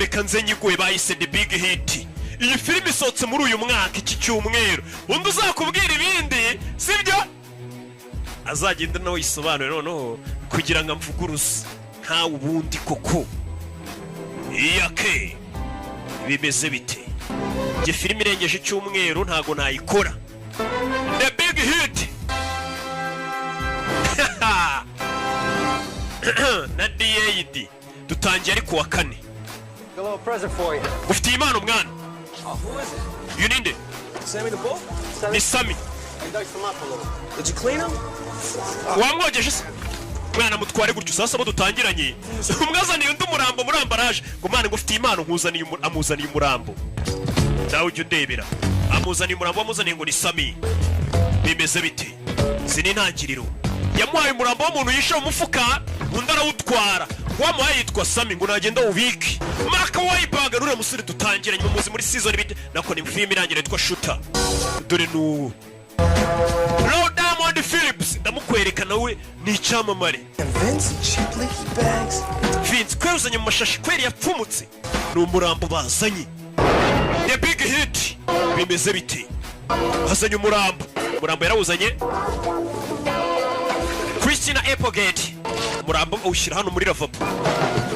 reka nze nyiguhe bayise The Big Hit. Iyi filime isohotse muri uyu mwaka iki cyumweru. Undi uzakubwira ibindi sibyo azagenda nawe yisobanure noneho kugira ngo amvuguruze nta ubundi koko. Iyake bimeze bite? Nge filime irengeje icyumweru ntago nayikora. The Big Hit na DAD dutangiye ari kuwa kane. Ufite impano mwana. You need it. Sammy the Bull? Ni Sammy. Did you clean him? Wamwogeje se? Mwana mutware gutyo sasa bo dutangiranye. Umwazaniye undi murambo muri ambaraje. Ngo mwana ngo ufite impano nkuzaniye amuzaniye umurambo. Dawe ujye ndebera. Amuzaniye umurambo amuzaniye ngo ni Sammy. Bimeze bite? Sini ntangiriro. Yamuhaye umurambo w'umuntu yishe mu mufuka, undi arawutwara. Wamuhaye yitwa Sammy ngo nagenda ubike. Marka Wahlberg rure musore dutangiranye mu muzi muri season bite nako ni film irangira yitwa Shooter. Dore nu Diamond Phillips ndamukwereka nawe ni icyamamare. Vince cheaply bags. Vince kwezanye mu mashashi kweri yapfumutse. Ni umurambo bazanye. The Big Hit bimeze bite? Hazanye umurambo. Umurambo yarawuzanye. Christina Applegate umurambo awushyira hano muri lavabo.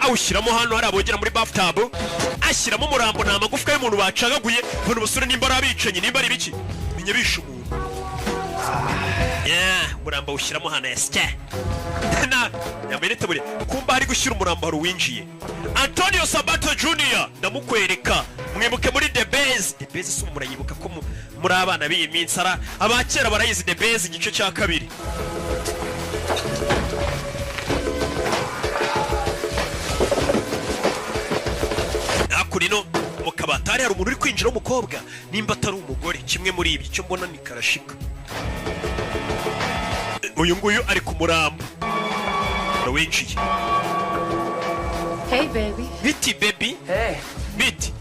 Awushyiramo hano hari abogera muri bathtub. Ashyiramo umurambo nta magufwa y'umuntu bacagaguye. Bano basore nimba arabicanye nimba ari biki? Menye bishe umuntu. Umurambo awushyiramo hano yasya. Na yamenete buri kumba hari gushyira umurambo hari uwinjiye. Antonio Sabato Jr. ndamukwereka. Mwibuke muri The Base. The Base si murayibuka ko muri abana b'iyi minsi ara abakera barayizi The Base igice cya kabiri. Akurino mu kabatari hari umuntu uri kwinjira w'umukobwa nimba atari umugore kimwe muri ibi cyo mbona ni karashika. Uyu nguyu ari ku murambo. Winjiye. Hey baby. Biti baby. Hey. Biti.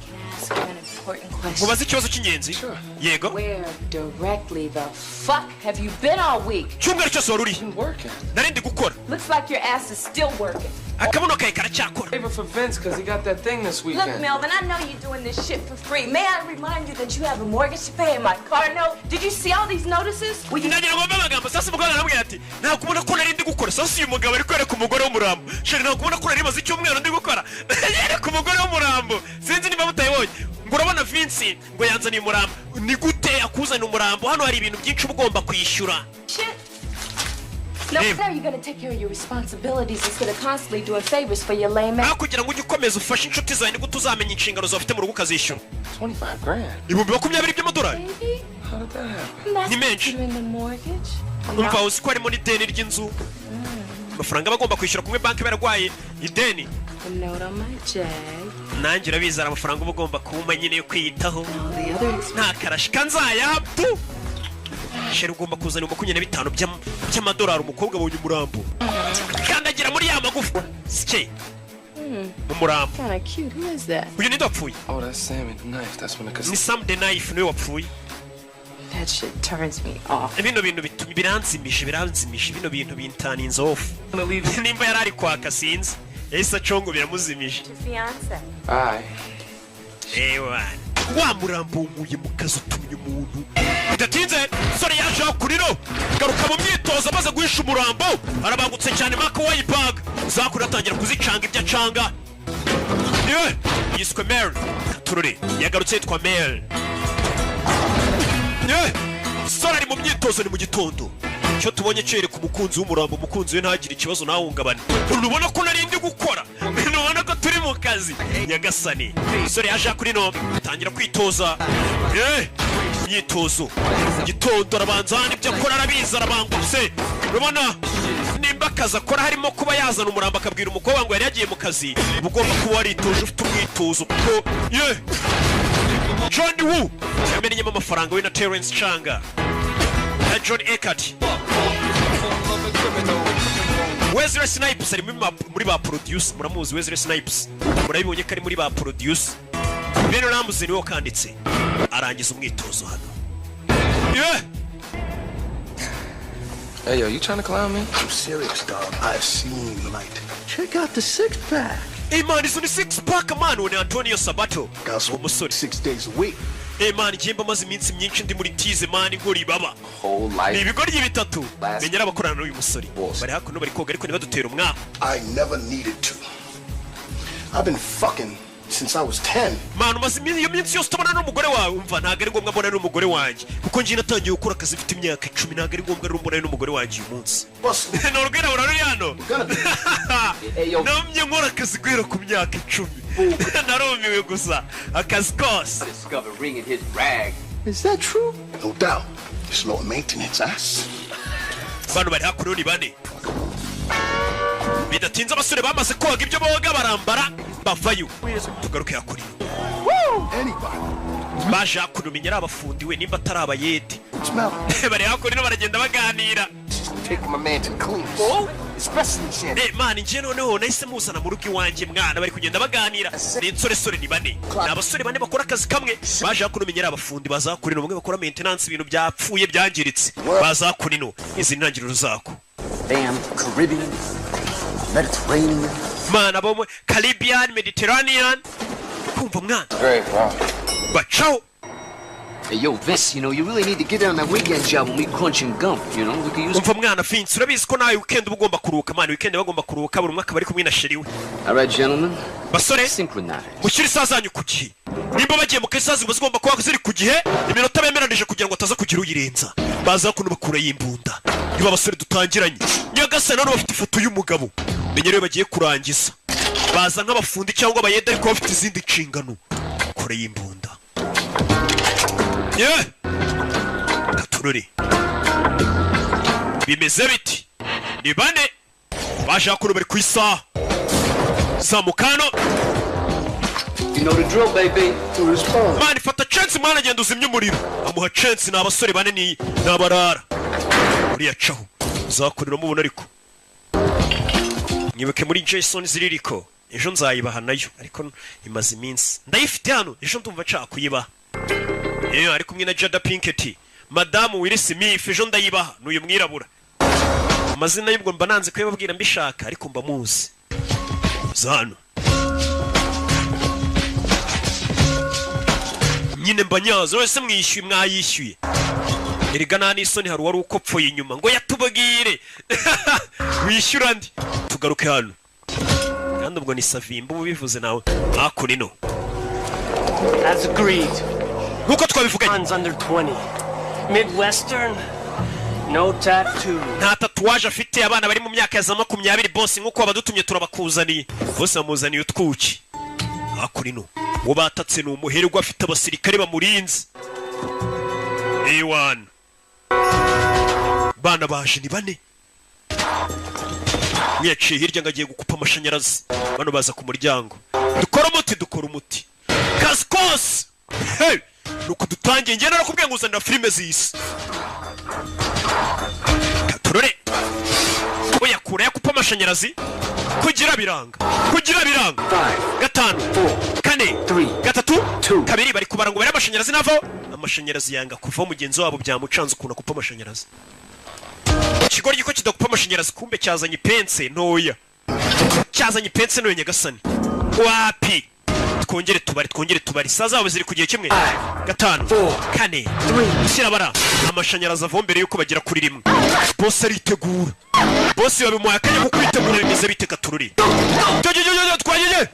Important Mubaze ikibazo cy'ingenzi. Yego. Where directly the fuck have you been all week? Cyumweru cyose wari uri. Working. Narindi gukora. Looks like your ass is still working. Akabuno kawe karacyakora. Favor for Vince because he got that thing this weekend. Look, Melvin, I know you're doing this shit for free. May I remind you that you have a mortgage to pay and my car note? Did you see all these notices? Nagira ngo mbabagambo sasa muganga namwe ati nta kubona ko narindi gukora sasa uyu mugabo ari kwereka umugore w'umurambo. Sheri nta kubona ko nari maze icyumweru ndi gukora. Yere ku mugore w'umurambo. Sinzi niba mutayibonye. Ngo urabona Vince ngo yanzaniye umurambo. Ni gute akuzana umurambo? Hano hari ibintu byinshi ugomba kwishyura. Shit. No, how are you going to take care of your responsibilities instead of constantly doing favors for your lame ass? Kugira ngo ujye ukomeza ufashe inshuti zawe niko tuzamenya inshingano zawe ufite mu rugo ukazishyura. $25,000. Ibihumbi 20 by'amadolari. Baby? How did that happen? That's Ni menshi. considering the mortgage. Umva uzi ko harimo n'ideni ry'inzu. Amafaranga bagomba kwishyura kumwe banki baragwaye ideni. The note on my jag. Nanjye urabizara amafaranga uba ugomba kuwuma nyine yo kwiyitaho. All the other expenses. Nta karashika nzayapfu. Sheri ugomba kuzana 25 by'amadolari umukobwa abonye umurambo. Kandagira muri ya magufa. Sike. Umurambo. Kind of cute. Who is that? Uyu ni wapfuye. Oh, that's Sammy the Knife. That's when the Ni Sam the Knife niwe wapfuye. That shit turns me off. Bino bintu bituma biranzimisha bino bintu bintaninze off. gonna leave. Nimba yarari kwaka sinzi. Yahise acongo biramuzimisha. Your fiance. Aye. Ewa. Wa murambo umuye mu kazi utumye umuntu. Bidatinze sore yaje kuriro. Garuka mu myitozo amaze guhisha umurambo. Arabangutse cyane Mark Wahlberg. Zakura atangira kuzicanga ibyo acanga. Yiswe Mel. Turure. Yagarutse yitwa Mel. Sore ari mu myitozo ni mu gitondo. Cyo tubonye cyere ku mukunzi w'umurambo umukunzi we ntagire ikibazo ntahungabane. Urubona ko narindi gukora. Urubona ko turi mu kazi. Nyagasani. Sore yaje kuri no tangira kwitoza. Myitozo. Gitondo arabanza n'ibyo akora arabiza arabangutse. Urubona nimba akazi akora harimo kuba yazana umurambo akabwira umukobwa ngo yari yagiye mu kazi. Ugomba kuba waritoje ufite umwitozo kuko John Woo yamenyemo amafaranga we na Terence Changa na John Eckert. Wesley Snipes ari muri ba produce muramuzi Wesley Snipes murabibonye ko ari muri ba produce. Ben Ramsey niwe kanditse arangiza umwitozo hano. Hey, yo, you trying to clown me? I'm serious, dog. I've seen light. Check out the six-pack. Hey man, izo ni six pack man, we ni Antonio Sabato. Uwo musore 6 days a week. Hey man, njemba maze iminsi myinshi ndi muri tize man, nkora ibaba. Whole Ni life. ibigoryi bitatu. Menyera abakorana n'uyu musore. Bari hakuno bari koga ariko ntibadutera umwaka. I never needed to. I've been fucking since I was 10. Man, umaze iyo minsi yose utabona n'umugore wawe, umva ntago ari ngombwa mbona n'umugore wanjye. Kuko njye natangiye gukora akazi mfite imyaka 10, ntago ari ngombwa mbona n'umugore wanjye uyu munsi. Norugera urari hano. Namye nkora akazi guhera ku myaka 10. Narumiwe gusa akazi kose. Discover ring in his rag. Is that true? No doubt. It's low maintenance ass. Bano bari hakuno ni bane. Bidatinze abasore bamaze koga ibyo boga barambara bavayo. Tugaruke hakuri. Anybody. Baje hakuno menyera abafundi we nimba atari abayede. Smell. Bari hakuno baragenda baganira. Take my man to clean. Oh, especially shit. Man, nje noneho nahise muzana mu rugo iwanjye mwana bari kugenda baganira. Ni insoresore ni bane. Ni abasore bane bakora akazi kamwe. Baje hakuno menyera abafundi bazakurino bamwe bakora maintenance ibintu byapfuye byangiritse. Bazakurino izi ntangiriro zako. Damn Caribbean, Mediterranean. Man, abo Caribbean, Mediterranean. Kumva mwana. Great, bro. Bacaho. Hey, yo, Vince, you know, you really need to get down that weekend job when we crunching gum, you know? We could use... Umva mwana Vince, urabizi ko nawe weekend uba ugomba kuruhuka man, weekend bagomba kuruhuka buri mwaka bari kumwe na sheri we. All right, gentlemen. Basore, Synchronize. mushyire isaha zanyu ku gihe. Nimba bagiye mu kazi ziba zigomba kuba ziri ku gihe, iminota bemeranije kugira ngo ataza kugira uyirenza. Baza kuno bakura y'imbunda. Niba abasore dutangiranye. Nyagase none bafite ifoto y'umugabo. Menyere bagiye kurangiza. Baza nk'abafundi cyangwa abayede ariko bafite izindi nshingano. Kure y'imbunda. Yeah. Katururi. Bimeze biti. Ni bane. Baje hakuno bari ku isaha. Zamukano. You know the drill, baby. To respond. Man, fata chance mwana agenda uzimya umuriro. Amuha chance ni abasore bane ni nabarara. Uriya caho. Uzakurira mubona ariko. Nyibuke muri Jason ziririko. Ejo nzayibaha nayo ariko imaze iminsi. Ndayifite hano. Ejo ndumva nshaka kuyibaha. Ari kumwe na Jada Pinkett. Madame Will Smith ejo ndayibaha n'uyu mwirabura. Amazina y'ubwo mba nanze kwibabwira mbishaka ariko mba muzi. Zano. Nyine mbanyazo wese mwishyuye mwayishyuye. Erega nani isoni hari wari ukopfoye inyuma ngo yatubagire. Wishyura ndi. Tugaruke hano. Kandi ubwo ni Savimba ubivuze nawe. Akunino. As agreed. Nkuko twabivuganye. Hands under 20. Midwestern. No tattoo. Nta tatuwaje afite abana bari mu myaka ya za 20 boss nkuko abadutumye turabakuzaniye. Bose amuzaniye utwuki. Akurino. Wo batatse no umuherwa afite abasirikare bamurinze. A1. Bana baje ni bane. Mwiyaciye hirya ngagiye gukupa amashanyarazi. Bano baza ku muryango. Dukora umuti. Kaskos. Hey! Nuko dutangiye njye narakubwiye ngo uzanira filime z'isi. Katurore. Oya kure yakupa amashanyarazi. Kugira biranga. Gatanu. 4 3 kabiri bari kubara ngo bari amashanyarazi navo. Amashanyarazi yanga kuva mugenzi wabo byamucanze ukuna kupa amashanyarazi. Ikigori giko kidakupa amashanyarazi kumbe cyazanye pense ntoya. Cyazanye pense ntoya nyagasani. Wapi? Twongere tubari saza abo ziri kugiye kimwe. 5 4 3 shirabara amashanyarazi avombere yuko bagira kuri rimwe. Boss aritegura. Boss yabimuha akanya ko kwitegura bimeze biteka tururi. Twagiye.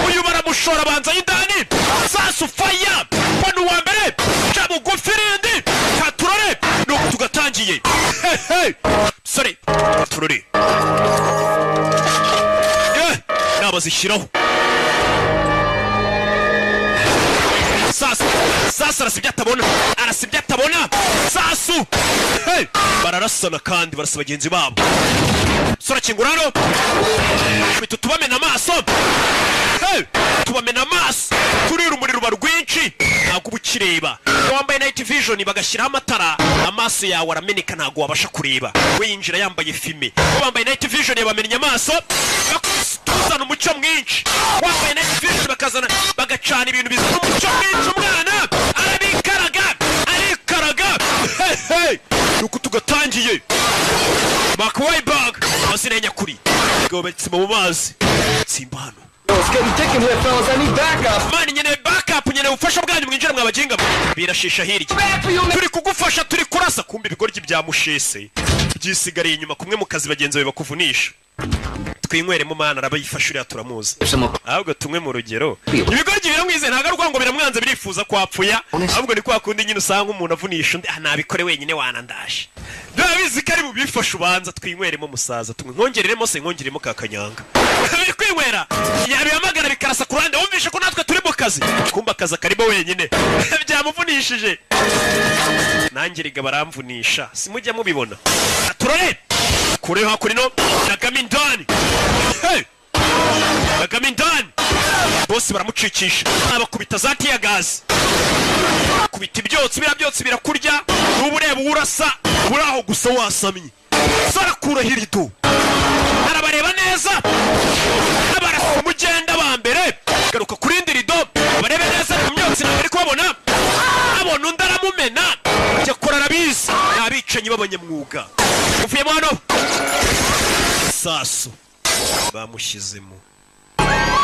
Uyu baramushora banza y'indani. Sasu fire. Bano wa mbere. Chabu gofirindi. Katurore. Nuko tugatangiye. Hey. Sorry. Tururi. Nabazishiraho. Sasu arasibye atabona. Sasu. Hey. Bararasana kandi barasa bagenzi babo. Sora kingurano. Bitu tubamena amaso. Hey. Tubamena amaso. Turira umuriro barwinshi. Ntabwo ubukireba. Wambaye night vision bagashyiraho amatara. Amaso yawe arameneka ntabwo wabasha kureba. We yinjira yambaye filme. Wambaye night vision yabamenya amaso. Bakuzana umucyo mwinshi. Wambaye night vision bakazana bagacana ibintu bizana umucyo mwinshi umwana. Arikaraga. Hey. Nuko tugatangiye. Mark Wahlberg amazina nyakuri. gobetse mu mazi tsimbano It's getting thick in here, fellas. I need backup. mani nyene backup nyene ubufasha bwanyu mwinjira mwabajinga birashisha hirya turi kugufasha turi kurasa kumbe ibigoryi bya mushese byisigariye inyuma kumwe mu kazi bagenzi bawe bakuvunisha twinyweremo mana arabayifashurira turamuzi ahubwo tumwe mu rugero ibigoryi biramwize ntago arwango biramwanze birifuza kwapfuya ahubwo ni kwa kundi nyine usanga umuntu avunisha undi nabikore wenyine wanandashe ndabizi kari mu bifasha ubanza twinyweremo musaza tumwe nkongereremo se nkongeremo kakanyanga biri kwinywera yabihamagara bikarasa ku ruhande wumvishe ko natwe turi mu kazi kumba akazi karimo wenyine byamuvunishije nanjye riga baramvunisha simujya mubibona turore kure hakurino nagamindani nagamindani bose baramucikisha abakubita za tiya gazi kubita ibyotsi byotsi birakurya n'ubu ureba urasa uraho gusa wasamye sarakura hirido arabareba neza abarasa umugenda ba mbere garuka kurindi rido barebe neza mu myotsi ntabwo ari kubabona abona undi aramumena ajya kora arabizi n'abicanyi b'abanyamwuga uvuyemo hano saso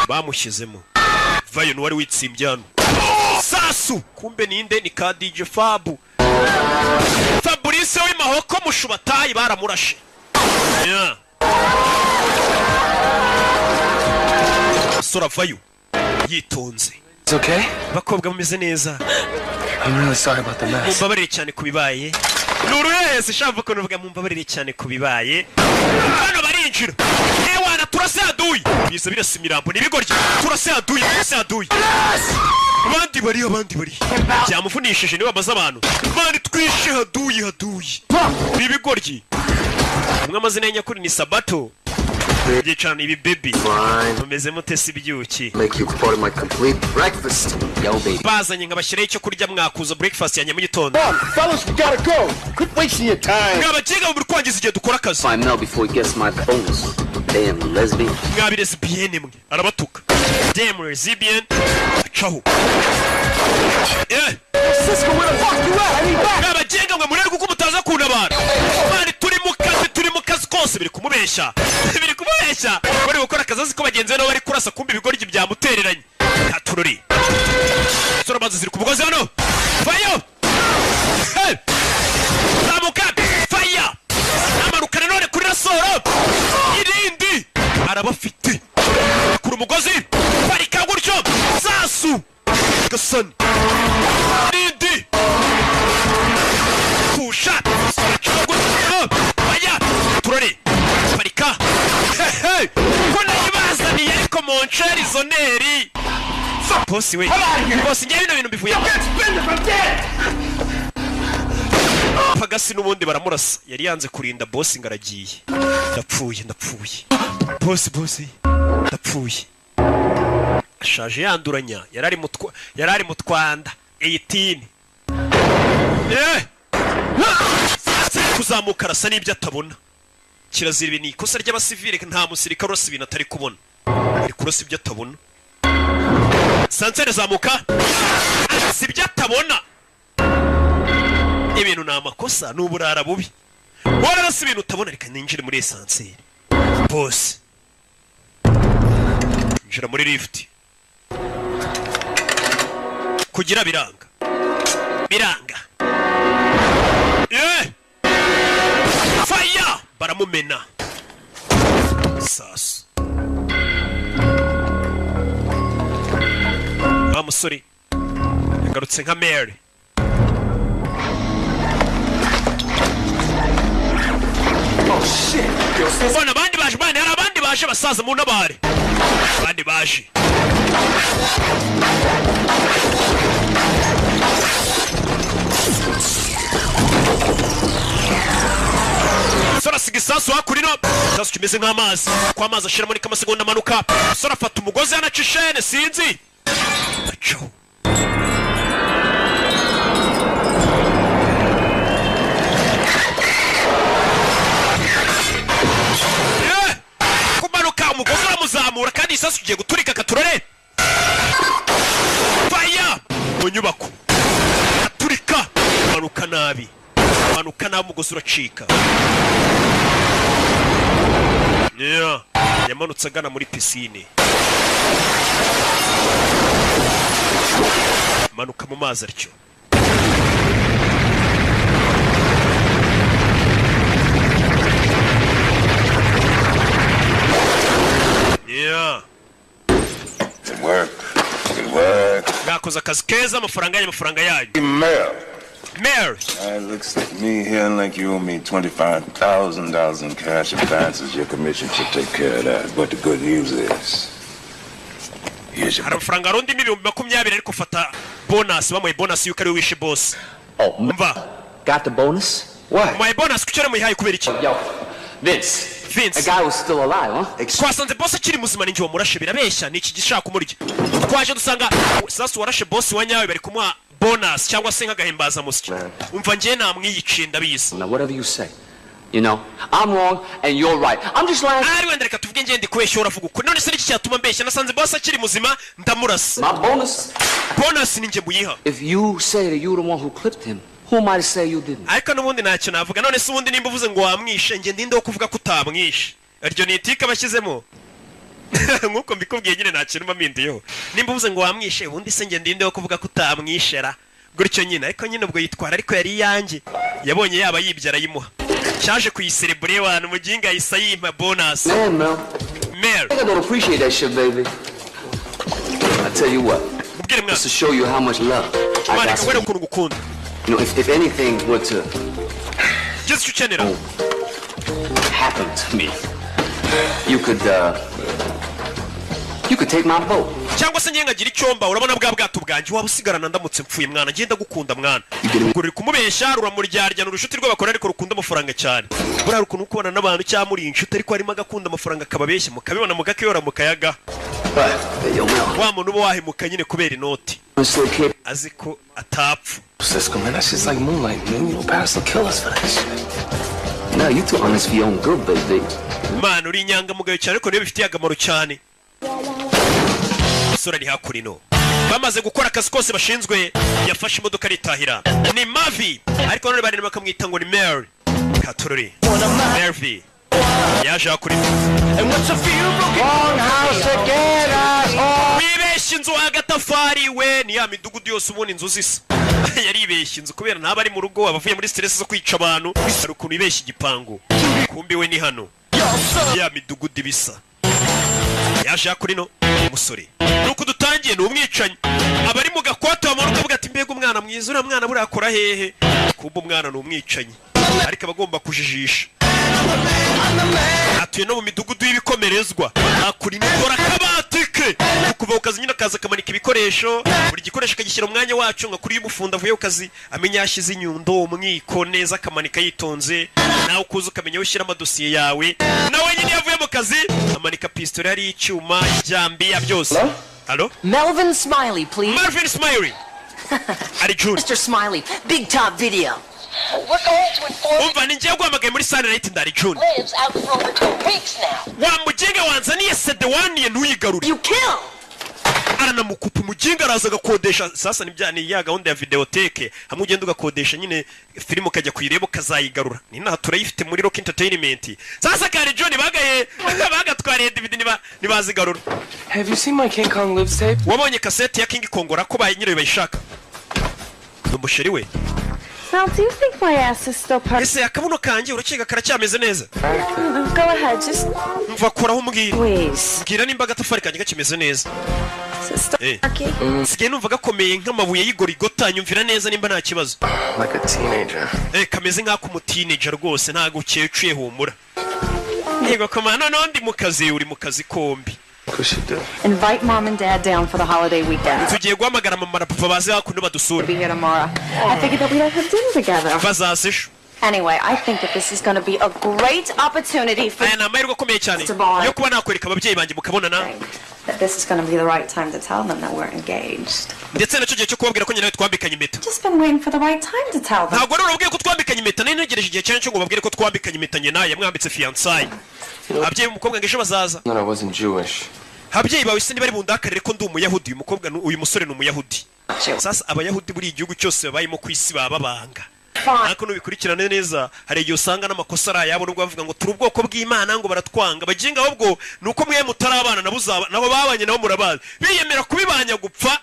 bamushyizemo vayo n'uwari witsimbye hano sasu kumbe ninde ni ka DJ Fabu Fabrice w'imahoko mushubatayi baramurashe yeah. Sora vayo yitonze It's okay? bakobwa mumeze neza I'm really sorry about the mess. mumbabarire cyane kubibaye nuruhese shava ko nuvuga mumbabarire cyane kubibaye hano barinjira ewana turase aduyi biza birasa imirambo nibigoryi turase aduyi abandi bari byamufunishije niwe baza abantu bandi twishe haduyi nibigoryi umwe amazina y'anyakuri ni Sabato Gicana ibi baby umeze mutesi byuki Make you part of my complete breakfast. Yo, baby. bazanye nkabashyiraho icyo kurya mwakuza breakfast ya mu gitondo Fellas, we gotta go. Quit wasting your time. mwabagiga muri kwangiza igihe dukora akazi Find Mel before he gets my bonus. Damn lesbian. mwabire lesbienne mwe arabatuka damn lesbian caho Cisco, where the fuck you at? I need back. mwabagiga mwe murere kuko mutaza kuntabara mani turi mu kazi kose biri kumubeshya bari gukora akazi azi ko bagenzi be nabo bari kurasa kumbi ibigoryi byamutereranye katururi sora maze ziri ku mugozi hano fayo zamuka faya amarukana none kuri rasoro irindi arabafite kuri umugozi barika gutyo sasu gasani irindi pusha faya turore barika ko nayibazaniye ariko moncheri zoneri bosi we bosi njye bino bintu bivuye pagasi n'ubundi baramurasa yari yanze kurinda bosi ngaragiye ndapfuye bosi ndapfuye ashaje yanduranya yarari mu Twanda 18 kuzamuka arasa n'ibyo atabona kirazira ibi ni ikosa ry'abasivile nta musirikare urasa ibintu atari kubona ari kurasa ibyo atabona sansere zamuka si ibyo atabona ibintu ni amakosa ni uburara bubi wararasa ibintu utabona reka ninjire muri esanseri bose njira muri lift kugira biranga fire baramumena sasu wa musore yagarutse nka Mary bona abandi baje bane hari abandi baje basaza mu ntabare abandi baje sora sigisasu hakurino sasu kimeze nk'amazi ko amazi ashira muri kamasegonda amanuka sora afata umugozi yanaca ishene sinzi aco kumanuka umugozi uramuzamura kandi isasu ugiye guturika katurore faya mu nyubako aturika manuka nabi umugozi uracika yamanutse agana muri pisine. Manuka mu mazi atyo. Yeah. Good work. Good work. Gakoze akazi keza, amafaranga yayo. Mayor. Mayor. It looks like me hearing like you owe me $25,000 in cash advances. Your commission should take care of that. But the good news is, here's your... Amafaranga arundi $20,000 ariko fata bonus, bamuye bonus yuko ari wishe boss. Oh, Mva. got the bonus? What? My bonus kucyore muyihaye kubera iki? Yo, Vince. Vince. The guy was still alive, huh? Twasanze boss akiri muzima ninjye wamurashe birabeshya niki gishaka kumurya. Twaje dusanga sasa warashe boss wanyawe bari kumuha bonus cyangwa se nk'agahimbaza musiki. Umva ngiye namwiyice ndabizi. Now whatever you say. You know, I'm wrong and you're right. I'm just lying. Ari wenda reka tuvuge ngende kweshya uravuga uko. None se niki cyatuma mbeshya nasanze boss akiri muzima ndamurasa. My bonus? Bonus ninjye muyiha. If you say that you're the one who clipped him, who am I to say you didn't? Ariko nubundi ntacyo navuga. None se ubundi nimba uvuze ngo wamwishe nge ndinde wo kuvuga ko utamwishe. Aryo ni itika bashyizemo. Nkuko mbikubwiye nyine ntacyo mpindiyeho. Nimba uvuze ngo wamwishe ubundi se nge ndinde wo kuvuga ko utamwishera. Gutyo nyine ariko nyine ubwo yitwara ariko yari yanjye. Yabonye yaba yibyara yimuha. Cyaje kuyiserebure abantu muginga yisa yimpa bonus. Man, Mel. I think I don't appreciate that shit, baby. I tell you what. Just to show you how much love I got for you. You know, if anything were to happen to me, you could take my boat. Cyangwa se nyengagira icyomba urabona bwa bwato bwanjye waba usigarana ndamutse mpfuye mwana ngenda gukunda mwana. Uri kumubeshya ruramuryaryana urushoti rw'abakora ariko rukunda amafaranga cyane. Bura rukuntu ukubona n'abantu cyangwa muri inshuti ariko harimo agakunda amafaranga kababeshya mukabibona mugakeyora mukayaga. Wa muntu uba wahemuka nyine kubera inoti. Aziko atapfu. Cisco, man, that's just like moonlight, man. You know, Paris will kill us for that shit. No, you too honest for your own good, baby. Man, uri inyangamugayo cyane ariko niyo bifitiye akamaro cyane. Sura ni hakurino. Bamaze gukora akazi kose bashinzwe yafashe imodoka ritahira. Ni Mavi. Ariko none bari bakamwita ngo ni Mary. Katorori. Mary. Yaje hakurino. And what's a few broken house again, asshole? Wibeshye inzu agatafari we ni ya midugudu yose ubona inzu zisa. Yaribeshye inzu kubera ntaba ari mu rugo abavuye muri stress zo kwica abantu. Ari ukuntu ibeshye igipangu. Kumbi we ni hano. Ya midugudu bisa. Yaje hakurino umusore. Nuko dutangiye ni umwicanyi. Abari mu gakwato bamanuka bavuga ati mbega umwana mwiza uriya mwana burakora hehe. Kumba umwana ni umwicanyi. Ariko abagomba kujijisha. Atuye no mu midugudu y'ibikomerezwa. Akurino ukora kabatike. Kuva ukazi nyine akaza kamanika ibikoresho. Buri gikoresho akagishyira umwanya wacu nka kuri y'umufunda avuye ukazi amenya yashize inyundo umwiko neza akamanika yitonze. Nawe ukuza ukamenya ushyira amadosiye yawe. Nawe nyine yavuye mu kazi amanika pistole ari icyuma ijambi ya byose. Hello? Melvin Smiley, please. Melvin Smiley. Ari June. Mr. Smiley, Big Top Video. We're going to inform Umva ninjye guhamagaye muri Sunday Night ndari June. lives out for over 2 weeks now. Wa muginga wanzaniye sedewani ntuyigarure. You kill. Aranamukupa umuginga araza gakodesha sasa nibyani ya gahunda ya videoteke hamwe ugenda ugakodesha nyine filmu kajya kuyireba ukazayigarura. Ni naha turayifite muri Rock Entertainment. Sasa kare John bagaye bagatwariye DVD nibazigarura. Have you seen my King Kong lives tape? Wabonye cassette ya King Kong ko nyine bayishaka. Numusheri we. Now, do you think my ass is still part? Ese akabuno kanjye uracega karacyameze neza. Go ahead, just Mva koraho umbwira. please. Bwira nimba agatafari kanjye gakimeze neza. Sister Marky. Sigaye numva gakomeye nk'amabuye y'igorigota nyumvira neza nimba nta kibazo. Like a teenager. Kameze nk'ako mu teenager rwose ntago ukecuye humura. Yego komana none ndi mu kazi uri mu kazi kombi. Invite Mom and Dad down for the holiday weekend. Tugiye guhamagara mama na papa baze hakuno badusura. Be here tomorrow. I figured that we'd have dinner together. Bazasisho. Anyway, I think that this is going to be a great opportunity for Aya namahirwe akomeye cyane yo kuba nakwereka ababyeyi banjye mukabonana. that this is going to be the right time to tell them that we're engaged. Ndetse nacyo gihe cyo kubabwira ko nyine twambikanye impeta. Just been waiting for the right time to tell them. Ntabwo rero ubwiye ko twambikanye impeta nari ntegereje igihe cyane cyo ngo babwire ko twambikanye impeta nyine naye mwambitse fiancé. Ababyeyi umukobwa ngeje bazaza. No, I wasn't Jewish. Ababyeyi bawe se bari bundakarire ko ndi umuyahudi uyu mukobwa uyu musore ni umuyahudi. Sasa abayahudi buri igihugu cyose babayimo ku isi bababanga. ariko nubikurikirane neza hari igihe usanga n'amakosa ari ayabo nubwo bavuga ngo turi ubwoko bw'Imana ngo baratwanga baginga ahubwo nuko mwe mutarabana nabo babanye nabo murabazi biyemera kubibanya gupfa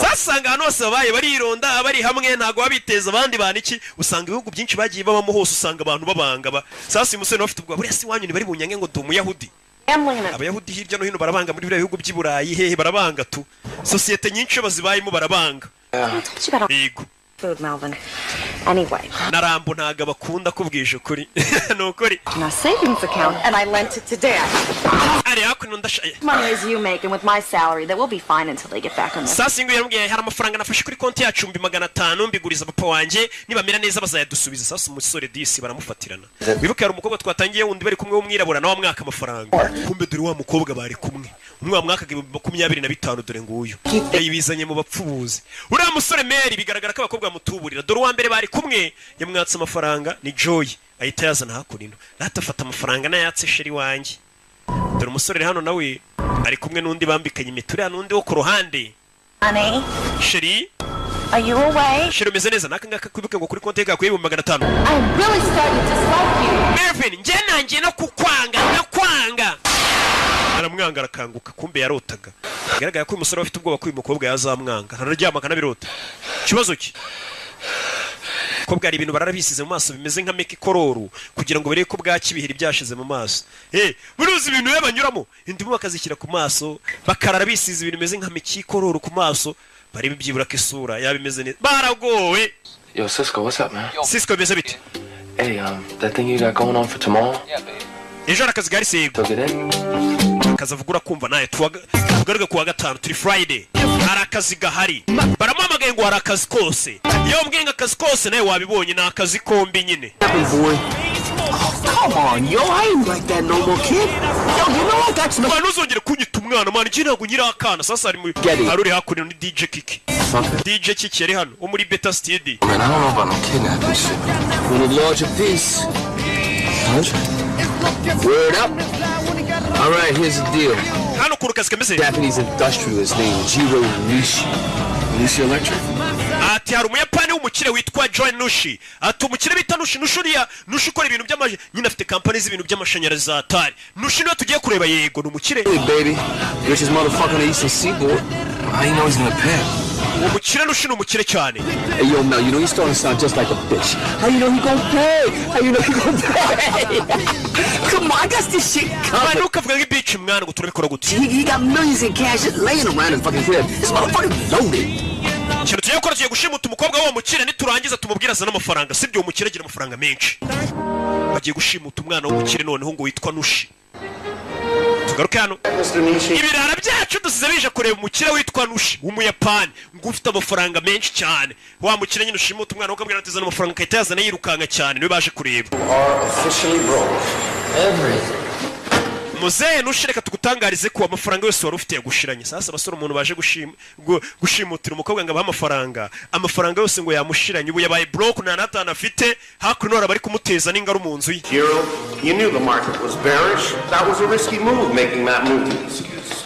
sasanga hano hose babaye barironda bari hamwe ntago babiteza abandi bana iki usanga ibihugu byinshi bagiye babamo hose usanga abantu babanga sasa umusore bafite ubwo buriya si wanyu ni bari bunyange ngo dumuyahudi abayahudi hirya no hino barabanga muri biriya bihugu by'iburayi hehe barabanga tu societe nyinshi bazibayemo barabanga yego food, Melvin. Anyway. Narambo ntaga bakunda kubwije ukuri. Nukuri. My savings account and I lent it to Dad. Ari hakuno ndashaye. Money as you make and with my salary that will be fine until they get back on this. Sasa ingo yarambwiye hari amafaranga nafashe kuri konti yacu 500 mbiguriza papa wanje nibamira neza bazayadusubiza sasa umusore disi baramufatirana. Wibuke hari umukobwa twatangiye wundi bari kumwe w'umwirabura na wa mwaka amafaranga. Kumbe dore wa mukobwa bari kumwe. Umwe wa mwaka 25 dore nguyu. Yayibizanye mu bapfubuzi. Uriya musore Mary bigaragara ko abakobwa mutuburira dore wa mbere bari kumwe yamwatse amafaranga ni Joy ahita yazana hakurino natafata amafaranga nayatse sheri wanje dore umusore hano nawe ari kumwe nundi bambikanye imiture nundi wo ku ruhande Honey sheri are you away sheri umeze neza nakanga kwibuke ngo kuri konti yawe kuri 500 I'm really starting to dislike you Mervin nje nanjye no kukwanga nakwanga aramwanga arakanguka kumbe yarotaga bigaragara ko uyu musore afite ubwoba ko uyu mukobwa yazamwanga araryama kanabirota kibazo ki ko bwari ibintu bararabisize mu maso bimeze nka meki kororu kugira ngo bereke ko bwakibihira byashize mu maso buruzi ibintu yabanyuramo indimu bakazishyira ku maso bakarara bisize ibintu bimeze nka meki kororu ku maso bari bibyibura ko isura yabimeze neza baragowe. Yo Cisco, what's up man? Cisco beze bite? Hey that thing you got going on for tomorrow? Ejo arakazi gari sego akazavugura kumva naye tugaruke kuwa gatanu turi Friday arakazi gahari baramamagaye ngo arakazi kose iyo mbwenga akazi kose naye wabibonye na akazi kombi nyine. Come on, yo, I ain't like that no more, kid. Yo, you know what? That's no. Nuzongere kunyita umwana man, njye ntago nyira akana. Sasa ari aruri hakurino ni DJ Kiki. DJ Kiki yari hano wo muri Beta Studio. Man, I don't know about no kidnapping shit. We need larger piece. Word up. All right, here's the deal. Hano kurukazi kameze. Japanese industrialist named Jiro Nishi. Nishi Electric. Ati hari umuyapani w'umukire witwa Joy Nushi. Ati umukire bita Nushi Nushuriya Nushi ukora ibintu by'amaje nyine afite company z'ibintu by'amashanyarazi atari. Nushi niwe tugiye kureba yego ni umukire. Hey baby, richest motherfucker on the Eastern Seaboard. How you know he's gonna pay? Umukire Nushi ni umukire cyane. Hey yo Mel, you know he's starting to sound just like a bitch. How you know he gonna pay? How you know he gonna pay? Come on, I got this shit covered. Manu kavuga ngo bitch mwana ngo turabikora gute. He got millions in cash just laying around in fucking crib. This motherfucker loaded. Cyane tugiye gukora tugiye gushimuta umukobwa wo mukire niturangiza tumubwira azana amafaranga sibyo umukire agira amafaranga menshi bagiye gushimuta umwana w'umukire noneho ngo witwa Nushi tugaruke hano ibirara byacu dusize bije kureba umukire witwa Nushi w'umuyapani ngo ufite amafaranga menshi cyane wa mukire nyine ushimuta umwana ukabwira ati azana amafaranga kayita yazana yirukanga cyane niwe baje kureba Muzee Nushi reka tugutangarize ko amafaranga yose wari ufite yagushiranye sasa basore umuntu baje gushimutira umukobwa ngo abaha amafaranga yose ngo yamushiranye ubu yabaye broke na natana afite hakuno bari kumuteza n'ingaro mu nzu ye. You knew the market was bearish. That was a risky move making that move.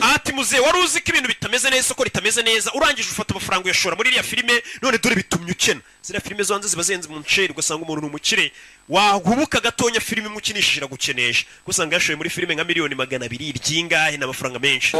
Ati Muzee wari uzi ko ibintu bitameze neza ko ritameze neza urangije ufata amafaranga uyashora muri iriya filime none dore bitumye ukena zira filime zo hanze zibazenze mu nceri ugasanga umuntu n'umukire wahubuka gatonya filime imukinishije gukenesha gusanga yashoye muri filime nka miliyoni 200 ryingahe n'amafaranga menshi.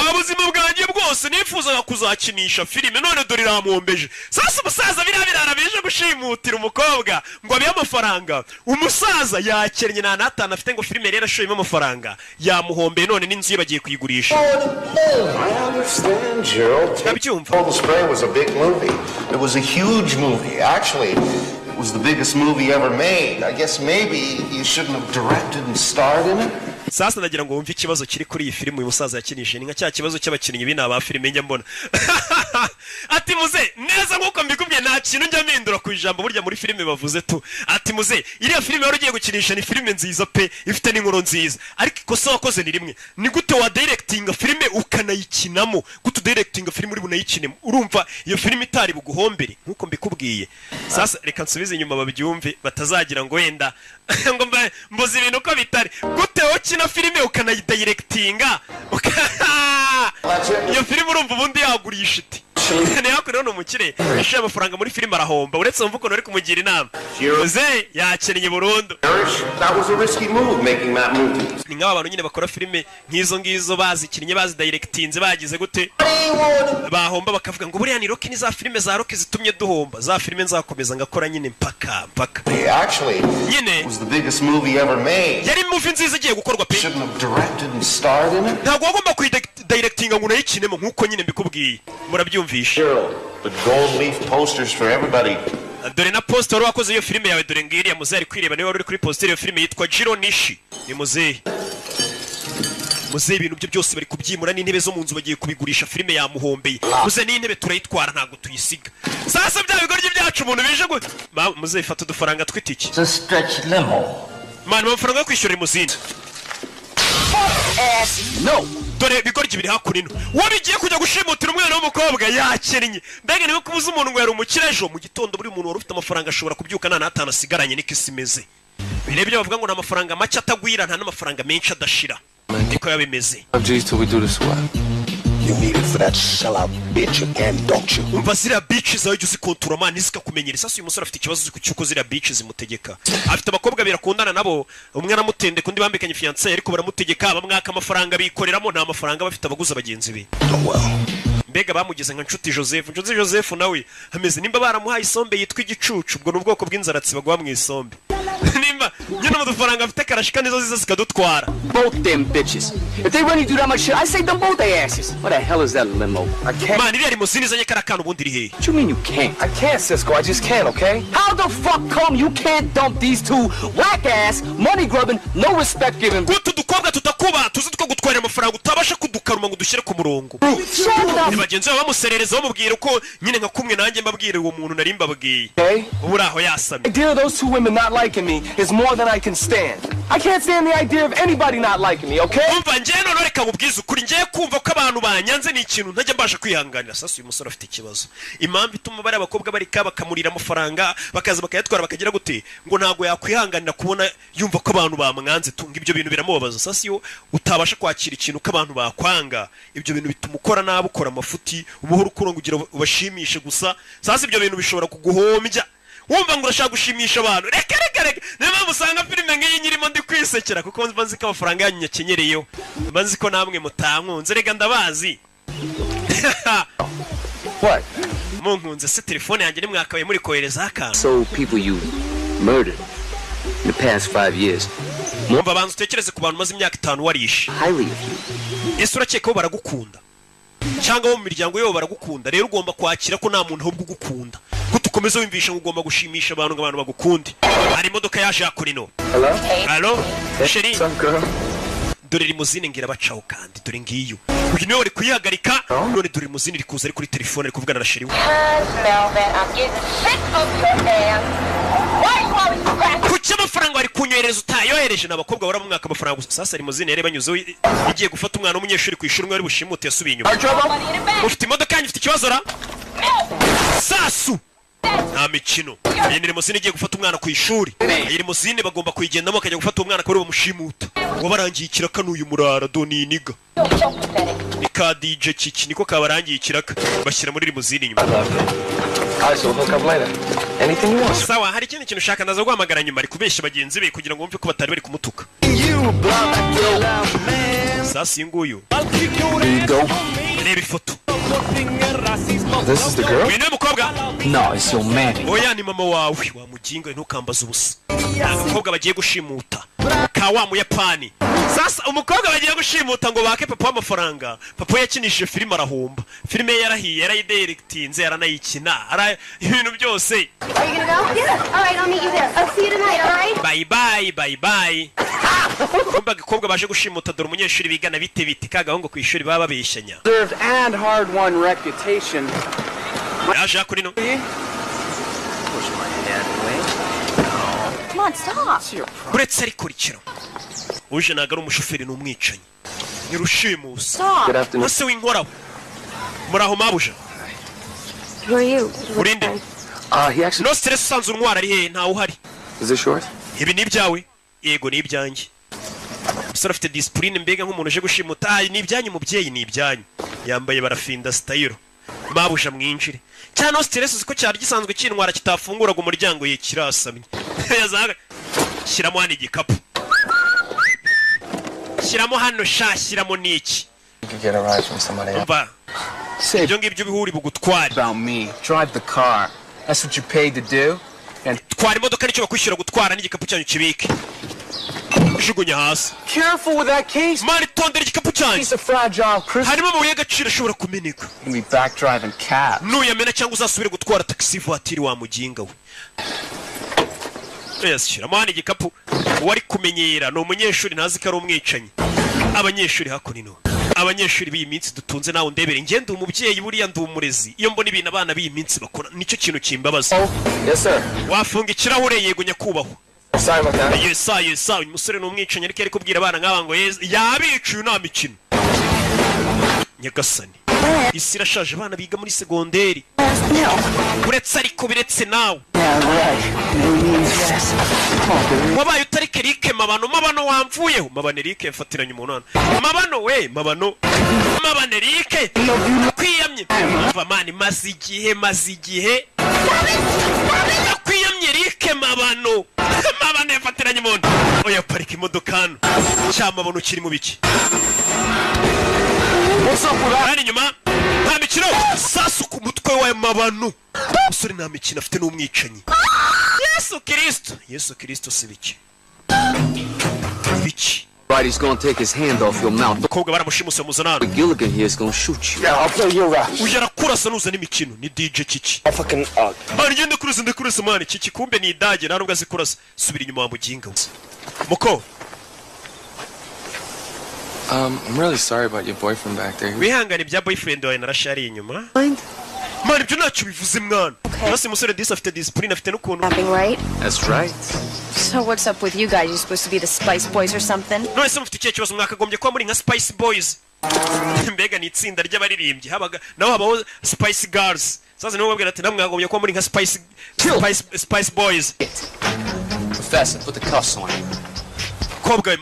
Abuzima bwanjye bwose nifuzaga kuzakinisha filime none dore iramombeje sasa umusaza birabirara bije gushimutira umukobwa ngo abiye amafaranga umusaza yakennye na natana afite ngo filime rero ashoyemo amafaranga yamuhombe none n'inzu ye bagiye kuyigurisha. I understand, Gerald. Cold Spray was a big movie. It was a huge movie. Actually, it was the biggest movie ever made. I guess maybe you shouldn't have directed and starred in it. Sasa nagira ngo wumve ikibazo kiri kuri iyi filime uyu musaza yakinishije ni nka cya kibazo cy'abakinnyi bina ba filime njya mbona. Ati Muzee neza nkuko mbikubwiye nta kintu njya mpindura ku ijambo burya muri filime bavuze tu. Ati Muzee iriya filime wari ugiye gukinisha ni filime nziza pe ifite n'inkuru nziza ariko ikosa wakoze ni rimwe ni gute wa directinga filime ukanayikinamo gute directinga filime uri bunayikinemo urumva iyo filime itari buguhombere nkuko mbikubwiye. Sasa reka nsubize inyuma babyumve batazagira ngo wenda ngo mboze ibintu ko bitari gute ukina filime ukanayidirectinga iyo filime urumva ubundi yagurisha iti ne yakuri no umukire yashira amafaranga muri filime arahomba uretse mvuko nari kumugira inama Jose yakennye burundu. That was a risky move making that movie. Ni nk'abantu nyine bakora filime nk'izo ngizo bazikinnye bazi directinze bagize gute bahomba bakavuga ngo buriya ni Rocky ni za filime za Rocky zitumye duhomba za filime nzakomeza ngakora nyine mpaka. Actually, it was the biggest movie ever made. Yari movie nziza igiye gukorwa pe. Shouldn't have directed and starred in it. Ntabwo wagomba kuyidirectinga ngo nayikinemo nkuko nyine mbikubwiye. Murabyumvisha. The gold leaf posters for everybody. Dore na poster wakoze iyo filime yawe dore ngiriya muzari kwireba niwe wari kuri poster iyo filime yitwa Jiro Nishi. Ni muzehe ibintu byo byose bari kubyimura n'intebe zo mu nzu bagiye kubigurisha filime yamuhombeye. Muze n'intebe turayitwara ntago tuyisiga. Sasa bya bigoryi byacu umuntu bije ngo muze ifata udufaranga twitiki. It's a stretch limo. Man amafaranga yo kwishyura limuzine. No. Dore bigoryi biri hakurino. Wabigiye kujya gushimutira umwana w'umukobwa yakennye. Mbega niwe kubuza umuntu ngo yari umukirejo mu gitondo buri muntu wari ufite amafaranga ashobora kubyuka nta natana asigaranye niko isimeze. Birebye bavuga ngo na amafaranga make atagwira nta n'amafaranga menshi adashira. Niko yabimeze. Till we do this what? You need it for that sellout bitch again, don't you? Umva ziriya bitch zawe jya uzikontura mani zikakumenyera. Sasa uyu musore afite ikibazo cy'uko ziriya bitch zimutegeka. Afite abakobwa birakundana nabo umwe aramutende kundi bambikanye fiancé ariko baramutegeka bamwaka amafaranga bikoreramo nta mafaranga bafite abaguza bagenzi be. Mbega bamugeze nka Nshuti Joseph nawe hameze nimba baramuhaye isombe yitwa igicucu ubwo n'ubwoko bw'inzaratsi bagwa mu isombe. Nimba nyine mudufaranga afite karashika nizo ziza zikadutwara. Both them bitches. If they really do that much shit, I say them both their asses. What the hell is that limo? I can't. Man, iriya limuzine izanye karakana ubundi iri hehe? What you mean you can't? I can't, Cisco. I just can't, okay? How the fuck come you can't dump these two whack ass, money grubbing, no respect giving? Gutu dukobwa tutakuba tuzi two gutwara amafaranga utabasha kudukaruma ngo dushyire ku murongo. Ni bagenzi babo bamuserereza bamubwira uko nyine nka kumwe nanjye mbabwira uwo muntu nari mbabwiye. Ubura aho yasamye. The idea of those two women not liking me is more than I can stand. I can't stand the idea of anybody not liking me, okay? Umva ngiye none reka mubwize ukuri ngiye kumva ko abantu banyanze ni ikintu ntajya mbasha kwihanganira. Sasa uyu musore afite ikibazo. Impamvu ituma bari abakobwa bari bakamurira amafaranga bakaza bakayatwara bakagira gute ngo ntago yakwihanganira kubona yumva ko abantu bamwanze tunga ibyo bintu biramubabaza. Sasa iyo utabasha kwakira ikintu ko abantu bakwanga ibyo bintu bituma ukora nabi ukora amafuti umuhoro kugira ubashimishe gusa. Sasa ibyo bintu bishobora kuguhombya. Wumva ngo urashaka gushimisha abantu reka niba musanga filime nk'iyi nyirimo ndi kwisekera kuko mbanzi ko amafaranga yanyu nyakenyereyeho mbanzi ko namwe mutankunze rega ndabazi. What? Munkunze se telefone yanjye nimwakabaye muri kohereza akantu. So people you murdered in the past 5 years. Mumva bantu utekereze ku bantu maze imyaka 5 warishe. Ese urakeka ko baragukunda cyangwa mu miryango yabo baragukunda rero ugomba kwakira ko nta muntu ahubwo ugukunda ko tukomeza wimvisha ngo ugomba gushimisha abantu ngo abantu bagukunde. Hari imodoka yaje yakurino. Hello Sheri dore limuzine ngira bacaho kandi dore ngiyo uyu niwe wari kuyihagarika none dore limuzine iri kuza ari kuri telefone ari kuvugana na Sheri we. Kuki amafaranga wari kunyohereza utayohereje n'abakobwa bara mu mwaka amafaranga gusa. Sasa limuzine yari banyuzeho igiye gufata umwana w'umunyeshuri ku ishuri wari bushimute yasubiye inyuma. Ufite imodoka yanyu ufite ikibazo ra Sasu nta mikino. Iyi ni limuzine igiye gufata umwana ku ishuri. Iyi limuzine bagomba kuyigendamo akajya gufata umwana ko ari bamushimuta ngo barangiye ikiraka n'uyu murara doni niga ni ka DJ Kiki niko kabarangiye ikiraka bashyira muri limuzine inyuma. Sawa hari ikindi kintu ushaka ndaza guhamagara nyuma ari kubeshya bagenzi be kugira ngo bumve ko batari bari kumutuka. Sasa nguyu reba ifoto. This is the girl? Uyu ni umukobwa? No, it's your man. Oya ni mama wawe wamuginga ntukambaza ubusa. Abakobwa bagiye gushimuta ka wa Muyapani. Sasa umukobwa bagiye gushimuta ngo bake papa amafaranga. Papa yakinishije filime arahomba. Filime yarahiye yarayidirectinze yaranayikina ara ibintu byose. Are you gonna go? Yeah. All right, I'll meet you there. I'll see you tonight, all right? Bye bye. Kumba gikobwa baje gushimuta dore umunyeshuri bigana bite kagahongo ku ishuri baba babeshyanya. Served and hard won reputation. Yaje kurino. Come on, stop. Uretse ari kurikiro. Uje nagara umushoferi n'umwicanyi. Ni rushimusa. Ase w'inkoraho. Muraho mabuja. Who are you? Urinde. He actually. No stress sanzu ntwara ari he nta uhari. Is it short? Ibi ni ibyawe. Yego ni ibyanjye. Musore afite discipline mbega nk'umuntu uje gushimuta ni ibyanyu mubyeyi ni ibyanyu. Yambaye barafinda style. babusha mwinjire cyane stress uziko cyari gisanzwe cyintwara kitafunguraga umuryango ye kirasamye yazaga shiramo hano igikapu shiramo hano shashiramo niki get a ride from somebody else. Say ngibyo bihuri bugutwara about me. Drive the car. That's what you paid to do. And twara imodoka nicyo bakwishyura gutwara n'igikapu cyanyu kibike. Jugunya hasi. Careful with that case. Mari tondera igikapu cyanyu. It's a fragile crystal. Harimo amabuye y'agaciro ashobora kumeneka. You'll be back driving cab. Nuyamena cyangwa uzasubire gutwara taxi voiture wa muginga we. Yes, shira mani igikapu wari kumenyera no umunyeshuri ntazi ko ari umwicanyi. Abanyeshuri hakunino. Abanyeshuri b'iyi minsi dutunze nawe ndebere ngende umubyeyi buriya ndumurezi iyo mbona ibintu abana b'iyi minsi bakora nicyo kintu kimbabaza. Yes sir. Wafunga ikirahure yego nyakubahwa. Sorry about that. Yes sir umusore n'umwicanyi ariko ari kubwira abana nk'aba ngo yabicuye nta mikino. Nyagasani isi irashaje abana biga muri segonderi uretse ariko biretse nawe wabaye utarike rike mabano wamvuyeho mabane rike mfatiranye umunana mabano we mabano mabane rike kwiyamye mva mani mazi igihe kwiyamye rike mabano mabane mfatiranye umuntu oya parika imodoka hano cyamabano kiri mu biki Hano inyuma nta mikino sasu ku mutwe wa mabano musore nta mikino afite n'umwicanyi Yesu Kristo sibiki biki He's gonna take his hand off your mouth. Bakobwa baramushimuse muzanana Gilligan here is gonna shoot you. Yeah, I'll play your rap. Ujara kurasa nuza n'imikino ni DJ Kiki. I fucking Mani ngende kurasa mani Kiki kumbe ni idage nta nubwo azikurasa subira inyuma wa muginga. Muko I'm really sorry about your boyfriend back there. Wihangane bya boyfriend wawe narashari inyuma. Mani byo ntacyo bivuze mwana. Nasi musore disa afite discipline afite n'ukuntu. Right? That's right. So what's up with you guys? You supposed to be the Spice Boys or something? No, ese mufite ikihe kibazo mwakagombye kuba muri nka Spice Boys. Mbega ni itsinda ry'abaririmbyi habaga naho habaho Spice Girls. Sasa niho babwira ati namwe mwagombye kuba muri nka Spice Boys. Professor, put the cuffs on. Kobwa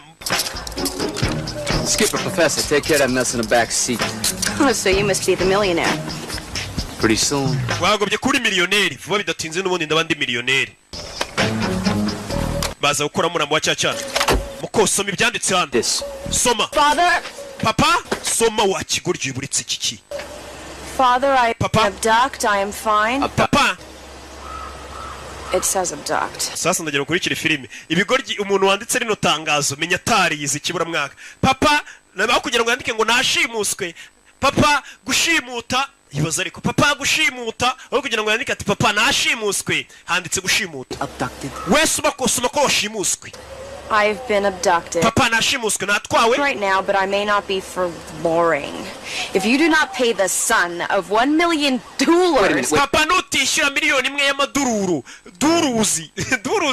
Skipper, Professor, take care of that mess in the back seat. Oh, so you must be the millionaire. Pretty soon. Wagobye kuri miliyoneri vuba bidatinze n'ubundi ndabandi miliyoneri. Baza gukora murambo wa cyacana. Mukosoma ibyanditse hano. Soma. Father. Papa, soma wa kigoryi buritse kiki. Father, I abduct. I am fine. Papa. It says abduct. Sasa ndagira kurikira filime. Ibigoryi umuntu wanditse rino tangazo menya tari yizi kibura mwaka. Papa, nabaho kugira ngo yandike ngo nashimuswe. Papa gushimuta. Ibaza ariko papa gushimuta aho kugira ngo yandike ati papa nashimuswe handitse gushimuta. Abducted. Wese bakosoma ko washimuswe. I've been abducted. Papa nashimuswe natwawe. Right now, but I may not be for boring. If you do not pay the son of $1 million. Papa nutishyura miliyoni imwe y'amadururu. Duruzi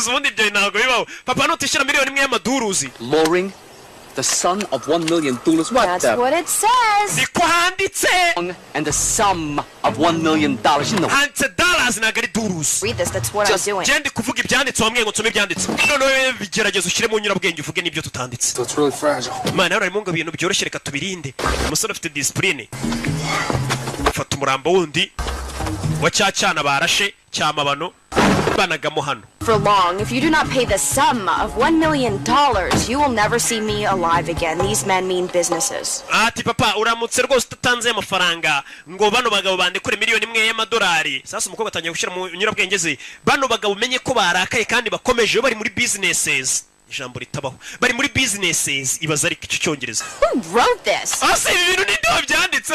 ubundi byo ntago bibaho. Papa nutishyura miliyoni imwe y'amaduruzi. Luring the son of $1 million. What? That's what it says. Niko handitse. And the sum of $1 million. You know. Handitse dollars nagari duruzi. Read this. That's what I'm doing. Jendi kuvuga ibyanditse wambwiye ngo nsome ibyanditse. None bigerageza ushyire mu nyurabwenge uvuge n'ibyo tutanditse. It's really fragile. Mana arimo ngo ibintu byoroshye reka tubirinde. Umusore afite discipline. Fata umurambo wundi wa cyacana barashe cyamabano banagamo hano. For long, if you do not pay the sum of $1 million, you will never see me alive again. These men mean businesses. Ati papa uramutse rwose utanze amafaranga ngo bano bagabo bandekure miliyoni imwe y'amadolari. Sasa umukobwa atangiye gushyira mu nyurabwenge ze. Bano bagabo umenye ko barakaye kandi bakomeje bari muri businesses. Ijambo ritabaho. Bari muri businesses ibaza ari iki cyongereza. Who wrote this? Ase ibintu ni ndo byanditse.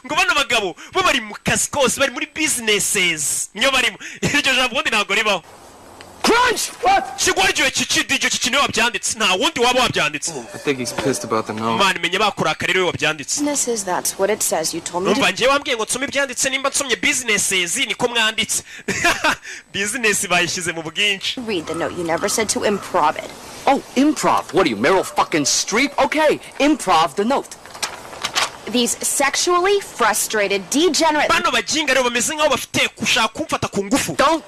Ngo bano bagabo bo bari mu kazi kose bari muri businesses. Niyo barimo. Iryo jambo ubundi ntago ribaho. Crunch! What? Shigwaryo kiki DJ kiki niwe wabyanditse. Nta wundi waba wabyanditse. I think he's pissed about the note. Man menye bakurakara rero wabyanditse. Businesses, that's what it says. You told me to. Ngiye wambwiye ngo nsome ibyanditse nimba nsomye businesses niko mwanditse. Business bayishyize mu bwinshi. Read the note. You never said to improv it. Oh, improv. What are you, Meryl fucking Streep? Okay, improv the note. These sexually frustrated, degenerate. Bano bajinga rero bameze nkaho bafite kushaka kumfata ku ngufu. Don't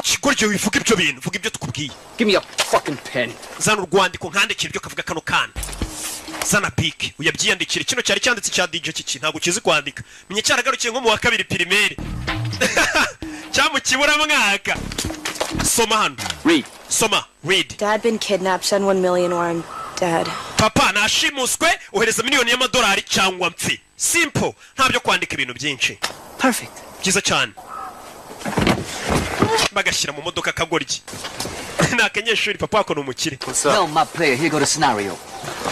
kigoryo wivuga ibyo bintu, vuga ibyo tukubwiye. Give me a fucking pen. Zana urwandiko nkandikira ibyo kavuga kano kana. zana piki uyabyiyandikire. Kino cyari cyanditse cya DJ kiki ntabwo kizi kwandika. Menye cyaragarukiye nko mu wa 2 primaire. Cyamukibura mwaka. Soma hano. Read. Soma. Read. Dad been kidnapped. Send 1 million or I'm dead. Papa nashimuswe ohereza miliyoni y'amadolari cyangwa mpfi. Simple. Ntabyo kwandika ibintu byinshi. Perfect. Byiza cyane. Bagashyira mu modoka kagoryi. Nakanyeshuri papa wako ni umukire. Well, my player, here go the scenario.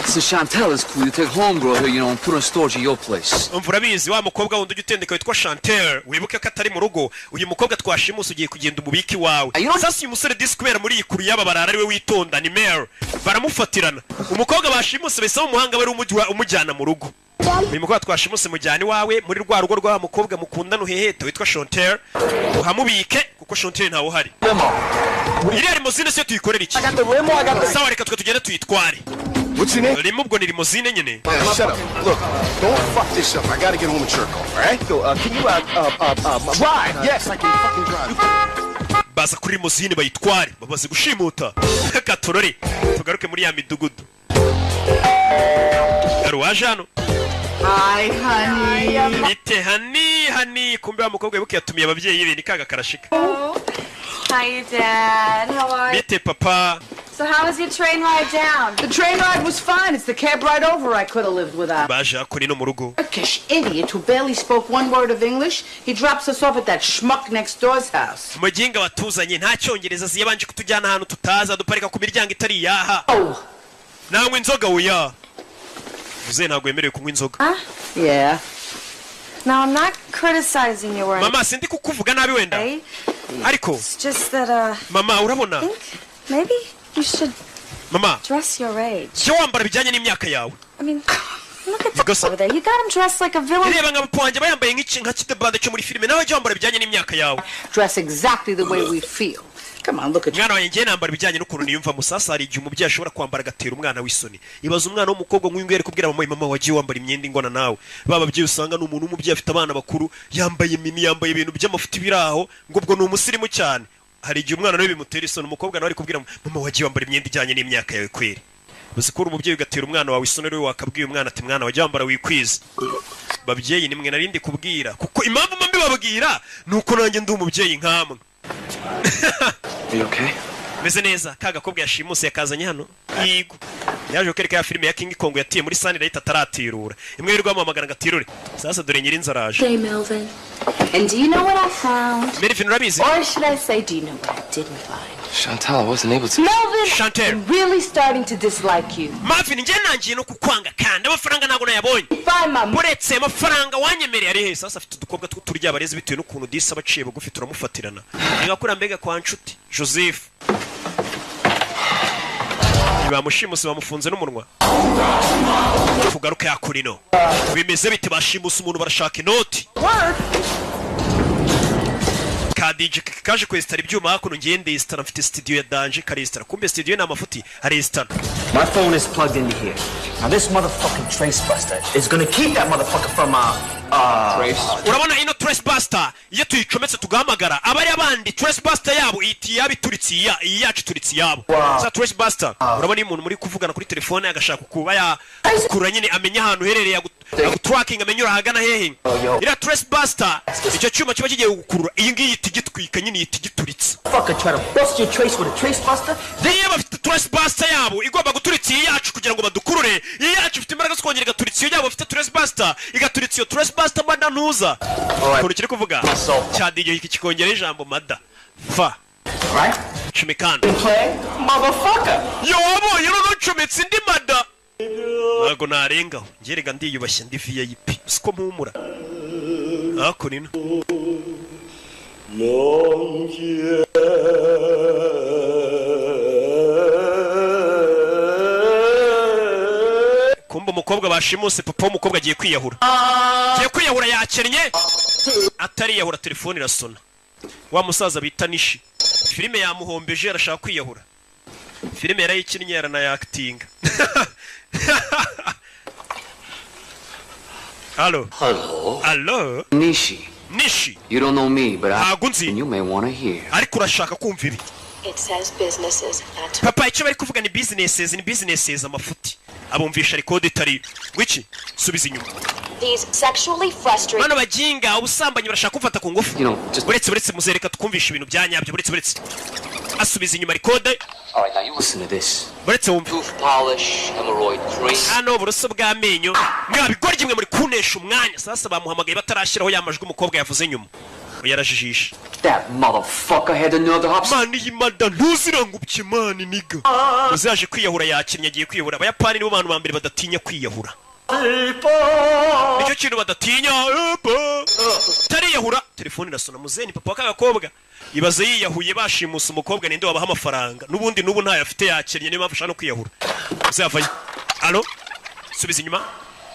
So Chantel is cool. You take homegirl here, you know, and put her in storage at your place. Umvura bizi wa mukobwa wundi ugitendeka witwa Chantel. Wibuke ko atari mu rugo. Uyu mukobwa twashimusa ugiye kugenda umubiki wawe. Sasa uyu musore disquare muri ikuru y'ababarara ari we witonda ni Mare. Baramufatirana. Umukobwa bashimuse bese umuhanga bari umujyana mu rugo. Uyu mukobwa twashimuse mujyani wawe muri rwa rugo rwa mukobwa mukundana uheheta witwa Chantel. Uhamubike kuko Chantel ntawo hari. Iriya limousine se tuyikorera iki? Sawa reka tugende tuyitware. What's your name? Limo ubwo ni limousine nyene. Shut up. Look, don't fuck this up. I gotta get home to Churko, all right? So, can you ride? Yes, I can fucking drive. Baza kuri limousine bayitware, babaze gushimuta. Katorore. Tugaruke muri ya midugudu. Garuwaje hano. Hi, honey. Bite honey. Kumbe wa mukobwa yibuke yatumiye ababyeyi be nikaga karashika. Hi, Dad. How are you? Bite papa. So how was your train ride down? The train ride was fine. It's the cab ride over I could have lived without. Baje akuri no mu rugo. Turkish idiot who barely spoke 1 word of English. He drops us off at that schmuck next door's house. Muginga watuzanye nta cyongereza ziyabanje kutujyana ahantu tutaza duparika ku miryango itari yaha. Nangwe inzoga uya. Uze ntago yemerewe kunywa inzoga. Yeah. Now I'm not criticizing your work. Mama sindi kukuvuga nabi wenda. Ariko It's just that Mama urabona? Maybe you should Mama dress your age. Cyo wambara bijyanye n'imyaka yawe. I mean, look at that over there. You got him dressed like a villain. Reba nka pwanjye bayambaye nka kitebande cyo muri filime nawe cyo wambara bijyanye n'imyaka yawe. Dress exactly the way we feel. Come on, look at you. Mwana wanjye nambara bijyanye n'ukuntu niyumva musasa hari igihe umubyeyi ashobora kwambara gatera umwana w'isoni. Ibaza umwana w'umukobwa nk'uyu ngere kubwira mama wagiye wambara imyenda ingona nawe. Baba bye usanga n'umuntu w'umubyeyi afite abana bakuru yambaye mini yambaye ibintu by'amafuti biraho ngo ubwo ni umusirimu cyane. Hari igihe umwana nawe bimutera isoni umukobwa nawe ari kubwira mama wagiye wambara imyenda ijyanye n'imyaka yawe kweri. Bazikura umubyeyi ugatera umwana wawe isoni rero wakabwiye umwana ati mwana wagiye wambara wikwiza. Babyeyi nimwe narindi kubwira kuko impamvu mbi babwira nuko nanjye ndi umubyeyi nkamwe. You okay? Meze neza kagakobwa yashimuse yakazanye hano. Yigo. Yaje ukereka ya filime ya King Kong yatiye muri Sunlight ataratirura. Imwe y'irwamo amagana gatirure. Sasa dore nyiri inzara aje. Hey Melvin. And do you know what I found? Melvin urabizi? Or should I say do you know what I didn't find? Chantal, I wasn't able to. Melvin, Chantal. I'm really starting to dislike you. Marvin nje nangiye no kukwanga kandi amafaranga nago nayabonye. Find my Muretse amafaranga wanyemereye ari he sasa afite udukobwa turya abarezi bitewe n'ukuntu disa baciye bugufi turamufatirana. Ngakura mbega kwa nshuti Joseph. Bamushimuse bamufunze n'umunwa. Kugaruka yakurino. Bimeze bite bashimusa umuntu barashaka inoti. Kadije kaje kwestara ibyuma hakuno ngende istara mfite studio ya Danje karestara kumbe studio na mafuti arestara. My phone is plugged into here. Now this motherfucking trace buster is gonna keep that motherfucker from trace. Urabona ino trace buster iyo tuyicometse tugahamagara abari abandi trace buster yabo iti yabituritsi yacu turitsi yabo. Sa trace buster urabona umuntu muri kuvugana kuri telefone agashaka kuba ya kura nyine amenya ahantu herereye tracking amenyura hagana hehe. Ira trace buster icyo cyuma kiba kigiye gukurura iyi ngiyi itigitwika nyine itigituritsi. Fucker try to bust your trace with a trace buster. They bafite trace buster yabo igomba guturitsi yacu kugira ngo badukurure. Iyi yacu ifite imbaraga zikongera igaturitsi yabo bafite trace buster igaturitsi yo trace buster mada ntuza. Kuri kiri kuvuga cyadiyo iki kikongera ijambo mada fa right chimikana play motherfucker yo wabonye no cometse ndi mada nago narengaho ngerega ndiyubashye ndi VIP siko mpumura ako nino kumba umukobwa bashimuse papa w'umukobwa agiye kwiyahura yakennye atari yahura telefone irasona wa musaza bita Nishi filime yamuhombeje arashaka kwiyahura filime yarayikinnye yarana acting. Hello Nishi you don't know me but you may want to hear ariko urashaka kumva ibi It says businesses. Papa icyo bari kuvuga ni businesses amafuti abumvisha record itari gwiki subiza inyuma These sexually frustrated. Bano bajinga ubusambanyi barashaka kumfata ku ngufu. Buretse muzereka tukumvisha ibintu byanyabyo buretse. Asubiza inyuma record. All right, now you listen to this. Buretse wumva. Tooth polish, hemorrhoid cream. Hano buroso bw'amenyo. Mwabigorye mwe muri kunesha umwanya. Sasa bamuhamagaye batarashyiraho yamajwi umukobwa yavuze nyuma. Yarajijisha. That motherfucker had the nerve to hop. Man yimada ntuzirangubye man niga. Uzaje kwiyahura yakinnye agiye kwiyahura. Abayapani nibo bantu bambere badatinya kwiyahura. Nicyo kintu badatinya. Tariyahura. Telefone irasona muzeni papa w'akagakobwa. Ibaze yiyahuye bashimusa umukobwa ninde wabaha amafaranga. Nubundi nubu ntayo afite yakinnye niyo mpamvu no kwiyahura. Uzavayo. Allo? Subiza inyuma.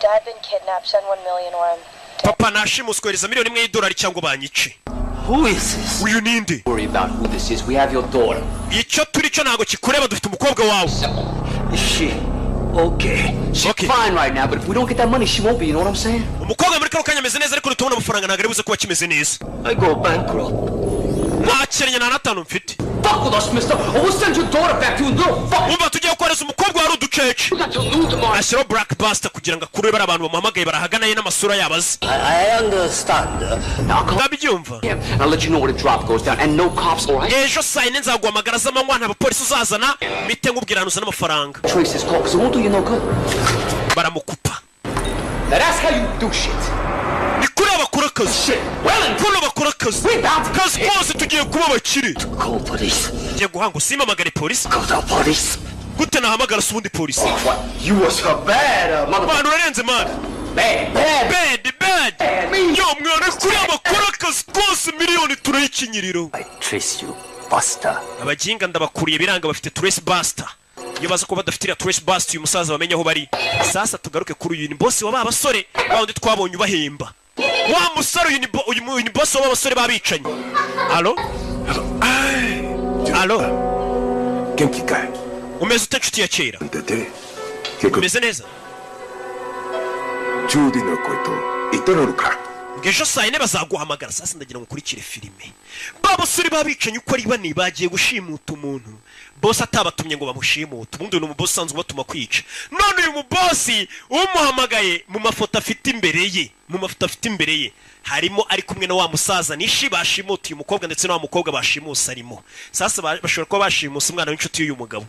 Dad been kidnapped, send 1 million or Papa nashimuswereza miliyoni imwe y'idolari cyangwa banyice. Who is this? Uyu ninde? Worry about who this is. We have your daughter. Icyo turi cyo nago kikureba dufite umukobwa wawe. Is she okay? She's fine right now, but if we don't get that money, she won't be. You know what I'm saying? Umukobwa muri kano kanya ameze neza ariko tubona amafaranga ntago aribuze kuba kimeze neza. I go bankrupt. Ntakerenya na natanu mfite. Fuck with us, mister. Or we'll send your daughter back to you. No, fuck. Umva tugiye gukoreza umukobwa wari uducece. Ashyiraho Black Buster kugira ngo akurure bari abantu bamuhamagaye barahaganaye n'amasura yabaze. I understand. Ndabyumva. I'll let you know when the drop goes down and no cops, all right? Ejo saa yine nzaguhamagara z'amanywa nta bapolisi uzazana mite nkubwiranuza n'amafaranga. Trace is called because it won't do you no good. Baramukupa. Now that's how you do shit. Ni kuri abakora akazi. Kuno bakora akazi. Kazi kose tugiye kuba bakire. Call police. Tugiye guhanga usimamagare polisi. Call the police. Gute nahamagara subundi polisi. You was her bad, mother. Bantu urarenze man. Bad. Yo mwana kuri abakora akazi kose miliyoni turayikinyiriro. I trace you, Buster. Abajinga ndabakuriye biranga bafite Trace Buster. Iyo baza kuba badafite Trace Buster uyu musaza bamenye aho bari. Sasa tugaruke kuri uyu ni boss wa babasore bawundi twabonye ubahemba. Wa musaro uyu ni boss wa babasore babicanye. Allo? Allo? Genki kai. Umeze utanshuti ya kera. Umeze neza? Judy no koito itororuka. Ngejo saa yine bazaguhamagara sasa ndagira ngo ukurikire filime. Babasore babicanye uko ari bane bagiye gushimuta umuntu. Boss atabatumye ngo bamushimute. Ubundi ni umuboss sanzwe batuma kwica. None uyu mubosi umuhamagaye mu mafoto afite imbere ye. Harimo ari kumwe na wa musaza nishi bashimuta uyu mukobwa ndetse na wa mukobwa bashimusa arimo. Sasa bashobora kuba bashimusa umwana w'inshuti y'uyu mugabo.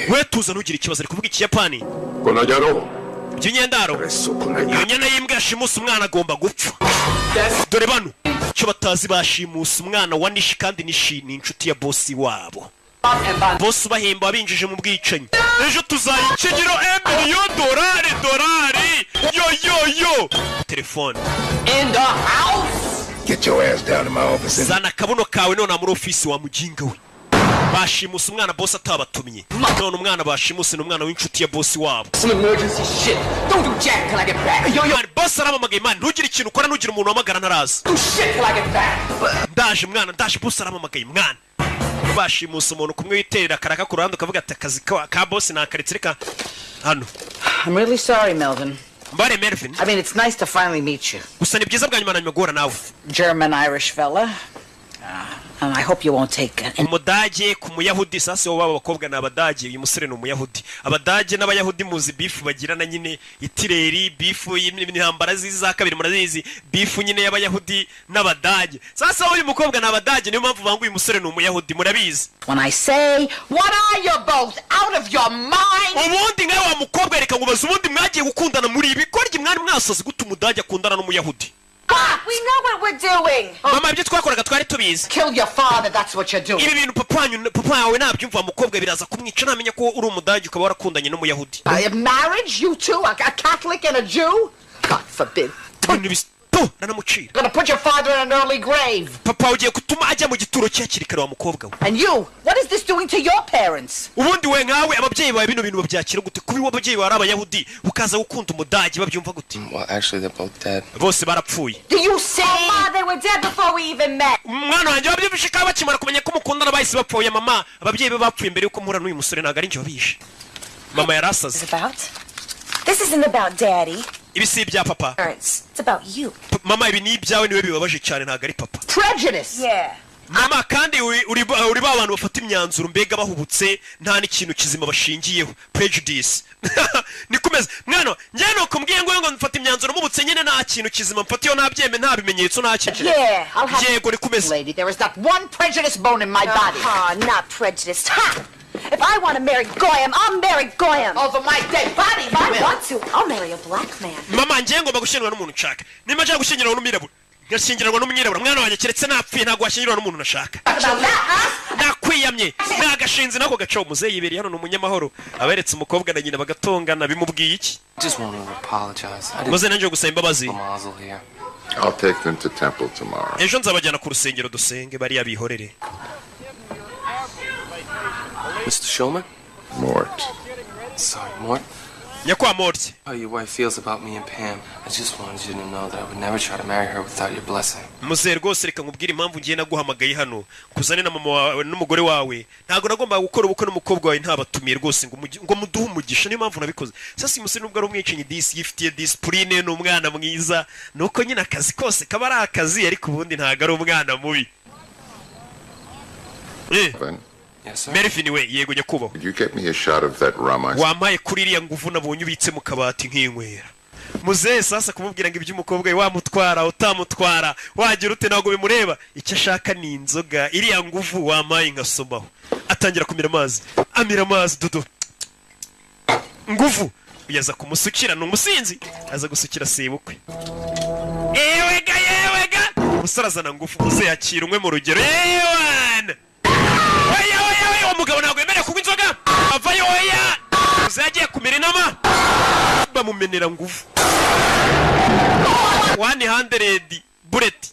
We tuza nugira ikibazo ari kuvuga ikiyapani. Konajaro. By'inyendaro. Iyo nyana y'imbwa yashimusa umwana agomba gupfa. Dore bano cyo batazi bashimusa umwana wa Nishi kandi Nishi ni inshuti ya boss wabo. Boss bahemba binjije mu bwicanyi. Ejo tuzayikinyiro $1,000,000. Yo. Telefone. In the house. Get your ass down to my office. Zana kabuno kawe none muri office wa mujinga we. Bashimusa umwana boss atabatumye. None umwana bashimusa n'umwana w'inshuti ya boss wabo. Some emergency shit. Don't do jack till I get back. Yo, boss aramamagaye man, ntugire ikintu ukora nugira umuntu wamagara ntaraza. Do shit till I get back. Ndaje boss aramamagaye mwana. Bashimusa umuntu kumwe witerera karaka ku ruhande ukavuga ati akazi ka boss nakaretse reka hano. I'm really sorry, Melvin. Mbare Melvin. I mean, it's nice to finally meet you. Gusa ni byiza bwa nyuma nanyuma guhura nawe. German-Irish fella. And I hope you won't take it. Umudage ku muyahudi sasa wo babakobwa na abadage uyu musore ni umuyahudi. Abadage n'abayahudi muzi beef bagirana nyine itireri beef y'intambara ziza kabiri murazizi beef nyine y'abayahudi n'abadage. Sasa uyu mukobwa na abadage niyo mpamvu bangu uyu musore ni umuyahudi murabizi. When I say, what are you both out of your mind? Ubundi ngawe wa mukobwa reka ngubaza ubundi mwagiye gukundana muri ibi korye mwari mwasaze gute umudage akundana n'umuyahudi. We know what we're doing. Mama ibyo twakoraga twari tubizi. Kill your father, that's what you're doing. Ibi bintu papa yawe nabyumva mukobwa biraza kumwica namenya ko uri umudage ukaba warakundanye n'umuyahudi. Marriage, you two, a Catholic and a Jew? God forbid. Nanamucira. Gonna put your father in an early grave. Papa ugiye kutuma ajya mu gituro cyakiri kare wa mukobwa we. And you, what is this doing to your parents? Ubundi we nkawe ababyeyi bawe bino bintu babyakira gute kubi w'ababyeyi bawe abayahudi ukaza gukunda umudage babyumva gute? Well, actually they're both dead. Bose barapfuye. Do you say? Mama, they were dead before we even met. Mwana wanjye babyumvishe ka bakimara kumenya ko mukundana bahise bapfuye mama ababyeyi be bapfuye mbere yuko muhura n'uyu musore ntago ari njye wabishe. Mama yarasaze. This isn't about daddy. Ibi si ibya papa. It's about you. Mama ibi ni ibyawe niwe bibabaje cyane ntago ari papa. Prejudice. Yeah. mama kandi uri ba bantu bafata imyanzuro mbega bahubutse nta n'ikintu kizima bashingiyeho prejudice nikomeza mwana njye no kumbwiye ngo mfata imyanzuro mubutse nyine nta kintu kizima mfatiyo nabyeme nta bimenyetso nta kintu yego nikomeza lady there is not one prejudice bone in my body not prejudiced If I want to marry Goyam, I'll marry Goyam. Over my dead body, if I want to, I'll marry a black man. Mama njye ngomba gushyingirwa n'umuntu nshaka. Nimba nshaka gushyingirwa n'umwirabura, ngashyingirwa n'umwirabura. Mwana wanjye keretse napfuye ntabwo washyingirwa n'umuntu nashaka. Nakwiyamye. Nagashinze nako gacaho muzeyi ibiri hano n'umunyamahoro. Aberetse umukobwa na nyina bagatongana bimubwiye iki? Just want to apologize. Muze nanjye gusaba imbabazi. I'll take them to temple tomorrow. Ejo nzabajyana ku rusengero dusenge bari yabihorere. Mr. Shulman? Mort. Sorry, Mort. Nyakwa Mort. How your wife feels about me and Pam. I just wanted you to know that I would never try to marry her without your blessing. Muze rwose reka nkubwire impamvu ngiye naguhamagaye hano kuzane na mama wawe n'umugore wawe ntago nagomba gukora ubukwe n'umukobwa wawe ntabatumiye rwose ngo muduhe umugisha niyo mpamvu nabikoze sasa umusore nubwo ari umwicanyi disi yifitiye discipline n'umwana mwiza nuko nyine akazi kose kaba ari akazi ariko ubundi ntago ari umwana mubi Yes, sir. Mervin we yego nyakubaho. Could you get me a shot of that rum ice? Wampaye kuri iriya nguvu nabonye ubitse mu kabati nk'inkwera. Muze sasa kumubwira ngo iby'umukobwa we wamutwara utamutwara wagira ute ntabwo bimureba icyo ashaka ni inzoga iriya nguvu wampaye nkasomaho. Atangira kumira amazi. Amira amazi dudu. Nguvu uyaza kumusukira n'umusinzi aza gusukira sebukwe. Yewega umusarazana nguvu muze yakira umwe mu rugero. Yewana. Umugabo ntabwo yemerewe kunywa inzoga avayo oya uzagiye kumira inama bamumenera nguvu 100 bullet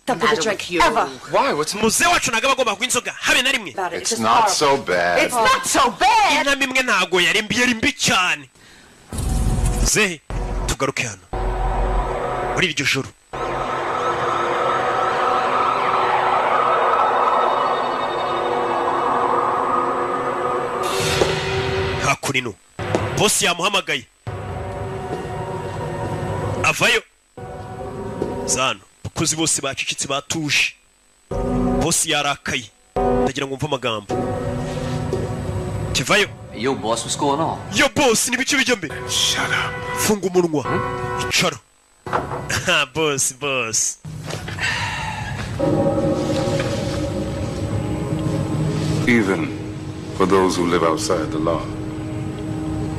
Why? What's muze wacu ntabwo bagomba kunywa inzoga habe na rimwe It's not so bad. It's not so bad. inama imwe ntabwo yari mbi cyane ze tugaruke hano muri iryo joro hakurino bosi yamuhamagaye avayo zano abakozi bose bacicitse batuje bosi yarakaye ndagira ngo mve amagambo kivayo Yo boss, what's going on? yo boss nibice bijya mbere Shut up. funga umunwa icara boss Even for those who live outside the law,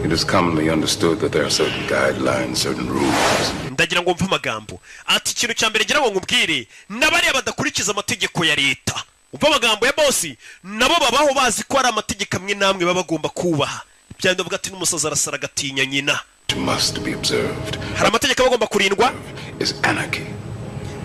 it is commonly understood that there are certain guidelines, certain rules. ndagira ngo mve amagambo ati ikintu cya mbere ngira ngo nkubwire n'abariya badakurikiza amategeko ya leta umva amagambo ya bosi nabo babaho bazi ko ari amategeko amwe namwe baba bagomba kubaha byandi bavuga ati n'umusaza arasara agatinya nyina Must be observed. hari amategeko bagomba kurindwa Is anarchy.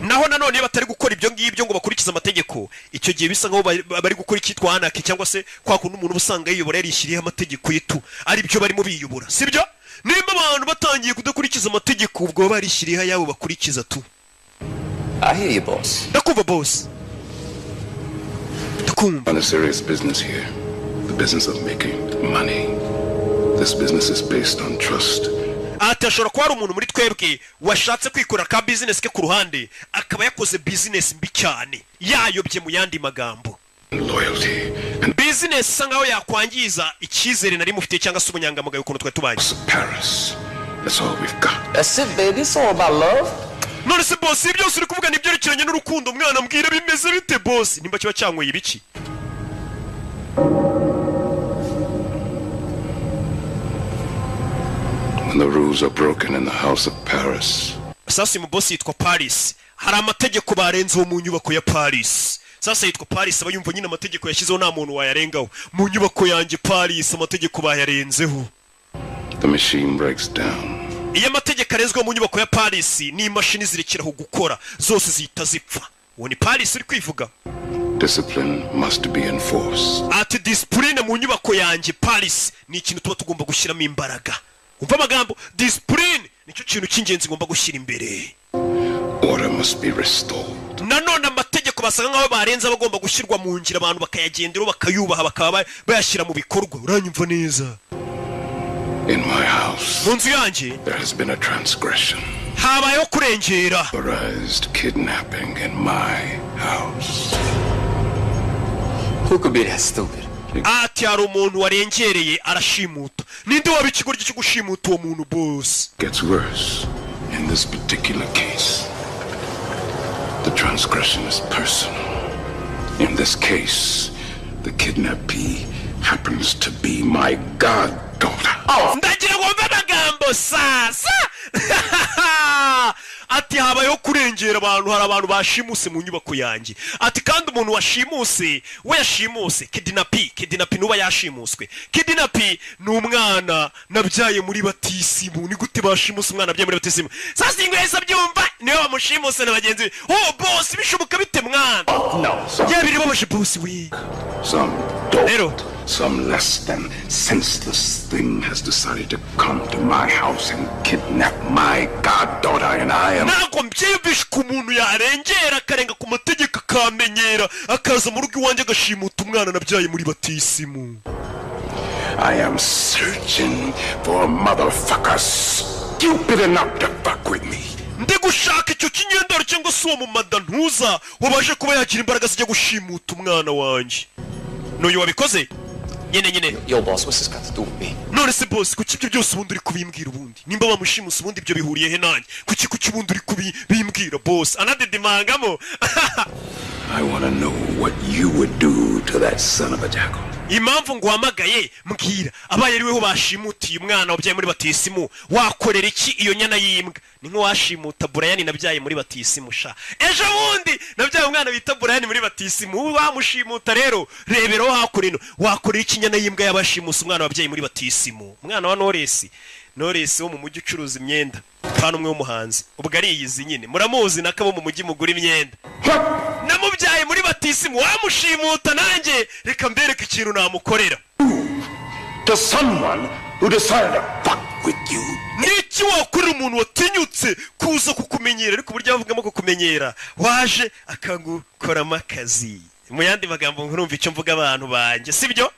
naho nanone iyo batari gukora ibyo ngibyo ngo bakurikize amategeko icyo gihe bisa nkaho bari gukora icyitwa anarchy cyangwa se kwa kundi umuntu usanga yiyobora yarishyiriyeho amategeko yitu ari byo barimo biyobora sibyo nimba abantu batangiye kudakurikiza amategeko ubwo baba barishyiriyeho ayabo bakurikiza tu I hear you, boss. ndakumva boss On a serious business here, the business of making money. This business is based on trust. ati ashobora kuba ari umuntu muri twebwe washatse kwikorera ka business ke ku ruhande akaba yakoze business mbi cyane yayobye mu yandi magambo Loyalty. business isa nkaho yakwangiza icyizere nari mufite cyangwa se ubunyangamugayo ukuntu twari tubanye Paris. That's all we've got. That's it, baby. It's all about love. none se boss ibyo byose uri kuvuga ni byerekeranye n'urukundo mwana mbwira bimeze bite boss nimba kiba cyangoye ibiki When the rules are broken in the house of Paris. sasa mu boss yitwa Paris hari amategeko barenzeho mu nyubako ya Paris sasa yitwa Paris aba yumva nyine amategeko yashyizeho nta muntu wayarengaho mu nyubako yanjye Paris amategeko bayarenzeho The machine breaks down. iyo amategeko arezweho mu nyubako ya Paris ni imashini zirekeraho gukora zose zihita zipfa uwo ni Paris uri kwivuga Discipline must be enforced. ati discipline mu nyubako yanjye Paris ni ikintu tuba tugomba gushyiramo imbaraga umva amagambo discipline nicyo kintu cy'ingenzi ngomba gushyira imbere Order must be restored. nanone amategeko basanga nkaho barenze bagomba gushyirwa mu ngiro abantu bakayagenderaho bakayubaha bakaba bayashyira mu bikorwa uranyumva neza In my house, mu nzu yanjye there has been a transgression. habayeho kurengera Authorized kidnapping in my house. Who could be that stupid? Ati hari umuntu warengereye arashimuta. Ninde waba ikigoryi cyo gushimuta uwo muntu boss? Gets worse. In this particular case, the transgression is personal. In this case, the kidnappee happens to be my goddaughter. Ndagira ngo mve amagambo sasa. Ati habayeho kurengera abantu, hari abantu bashimuse mu nyubako yanjye. Ati kandi umuntu washimuse we yashimuse kidnappee nuba yashimuswe. Kidnappee ni umwana nabyaye muri batisimu. Ni gute bashimuse umwana nabyaye muri batisimu? Sasa ingweza byumva niwe bamushimuse na bagenzi be. Oh boss bishoboka bite mwana? No. Yabiri babashe boss we. Some dope, some less than senseless thing has decided to come to my house and kidnap my goddaughter, and I am... Nako mbyibishe ku muntu yarengera akarenga ku mategeko akamenyera akaza mu rugo iwanjye agashimuta umwana nabyaye muri batisimu. I am searching for a motherfucker stupid enough to fuck with me. Ndi gushaka icyo kinyendaro cyangwa se uwo mu madantuza wabaje kuba yagira imbaraga zijya gushimuta umwana wanjye. N'uyu wabikoze? Nyine. Yo boss, what's this got to do with me? None se boss, kuki ibyo byose ubundi uri kubimbwira ubundi? Nimba bamushimusa ubundi ibyo bihuriye he nanjye? Kuki ubundi uri kubimbwira boss? Anadedimangamo. I want to know what you would do to that son of a jackal. Impamvu nguhamagaye mbwira abaye ariweho bashimutiye umwana wabyaye muri batisimu wakorera iki iyo nyana y'imbwa? Ni nko washimuta Brian nabyaye muri batisimu sha. Ejo bundi nabyaye umwana bita Brian muri batisimu wamushimuta rero rebero hakurino wakorera iki nyana y'imbwa yabashimusa umwana wabyaye muri batisimu? Umwana wa Knowless wo mu mujyi ucuruza imyenda kandi umwe w'umuhanzi ubwo ari iyizi nyine muramuzi nakabo mu mujyi mugura imyenda. Namubyaye muri batisimu wamushimuta nanjye reka mbereke ikintu namukorera. To someone who decided to fuck with you. Niki wakorera umuntu watinyutse kuza kukumenyera ariko burya bavugamo kukumenyera waje akangukoramo akazi. Mu yandi magambo nkurumva icyo mvuga abantu banjye sibyo?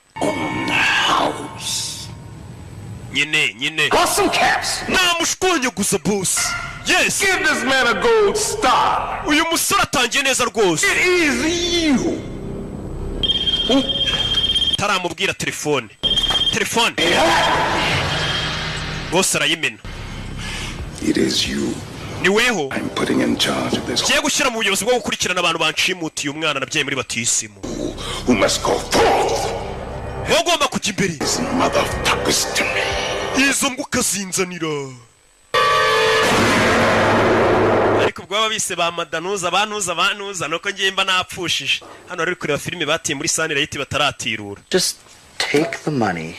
Nyine. Awesome caps. Namushkonye gusa boss. Yes. Give this man a gold star. Uyu musore atangiye neza rwose. It is you. Taramubwira telefone. Boss arayimena. It is you. Niweho. I'm putting in charge of this. Kiye gushyira mu buyobozi bwo gukurikirana abantu banshimutiye umwana nabyaye muri batisimu. Who must go forth? Wagomba kujya imbere. These motherfuckers to me. Izo mbwa ukazinzanira. Ariko ubwo babise ba madanuza banuza nuko ngiye mba napfushije. Hano rero kureba filime batiye muri Sunlight bataratirura. Just take the money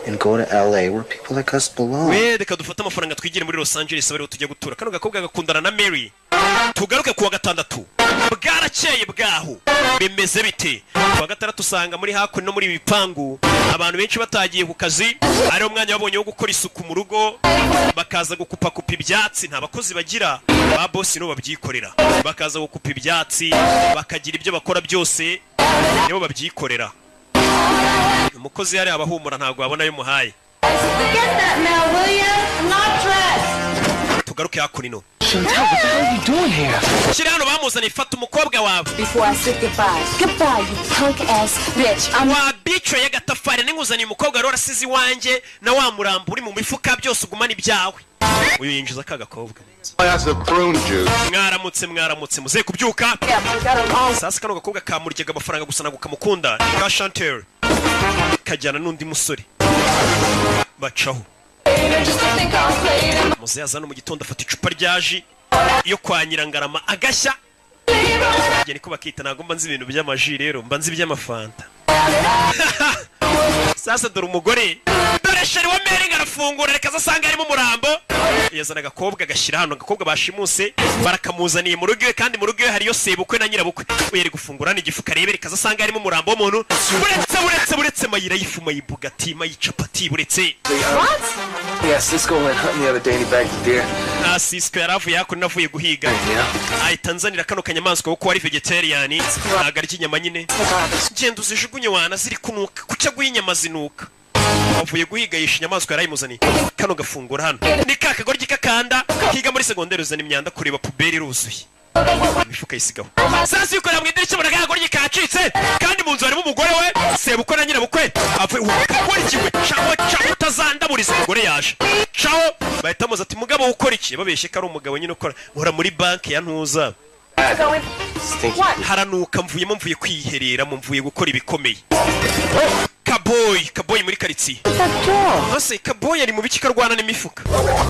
and go to LA where people like us belong. Reka dufate amafaranga twigire muri Los Angeles bari tujya gutura. Kano gakobwa gakundana na Mary. Tugaruke kuwa gatandatu. Bwarakeye bwaho. Bimeze bite? Kuwa gatandatu usanga muri hakuno muri bipangu abantu benshi batagiye ku kazi. Ari umwanya wabonye wo gukora isuku mu rugo. Bakaza gukupa ibyatsi nta bakozi bagira. Ba boss no babyikorera. Bakaza gukupa ibyatsi bakagira ibyo bakora byose nibo babyikorera. Umukozi yari abahumura ntago abona y'umuhaye. Tugaruke hakurino. Chantal, what the hell are you doing here? Shira hano bamuzanye fata umukobwa wawe. Before I say goodbye. Goodbye, you punk ass bitch. Wa bitch ya gatafari ninguzanye umukobwa rero arasize iwanjye na wa murambo uri mu mifuka byose ugumana ibyawe. Uyu yinjiza kagakobwa. That's a prune juice. Mwaramutse muze kubyuka. Sasa kano gakobwa kamuryaga amafaranga gusa nagukamukunda. Ka Chantel. Kajyana n'undi musore. Bacaho. Muze yazana mu gitondo afata icupa ryaji iyo kwa Nyirangarama agashya. Ngiye niko bakita nago mba nzi ibintu by'amaji rero mba nzi by'amafanta. Sasa dore umugore dore sheri wa Mary arafungura reka zasanga arimo umurambo. Yazana agakobwa gashyira hano agakobwa bashimuse barakamuzaniye mu rugo kandi mu rugo hariyo sebukwe na nyirabukwe. Uyeri gufungura n'igifuka rebe reka zasanga arimo umurambo w'umuntu. Buretse mayira yifuma yibugati mayicapati buretse. What? Yeah, Cisco went hunting the other day and he bagged a deer. Cisco yaravuye yako navuye guhiga. Ai Tanzania kano kanyamaswa kuko ari vegetarian. Nagari kinyama nyine. Genda uzijugunye wana ziri kunuka kucya guhinyama zinuka. Avuye guhiga yisha inyamaswa yarayimuzani. Kano gafungura hano. Ni kakagoryi kakanda higa muri segonderi uzana imyanda kureba puberi ruzuye. Imifuka yisigaho. Sasa yuko namwe idirishya baragagoryi kacitse kandi mu nzu harimo umugore we sebukwe na nyirabukwe avuye ukora iki we caho utazandaburiza umugore yaje caho bahita muza ati mugabo ukora iki babeshye ko ari umugabo nyine ukora uhora muri banki ya ntuza haranuka mvuye kwiherera mvuye gukora ibikomeye Kaboy muri karitsiye ase Kaboy ari mu biki karwana n'imifuka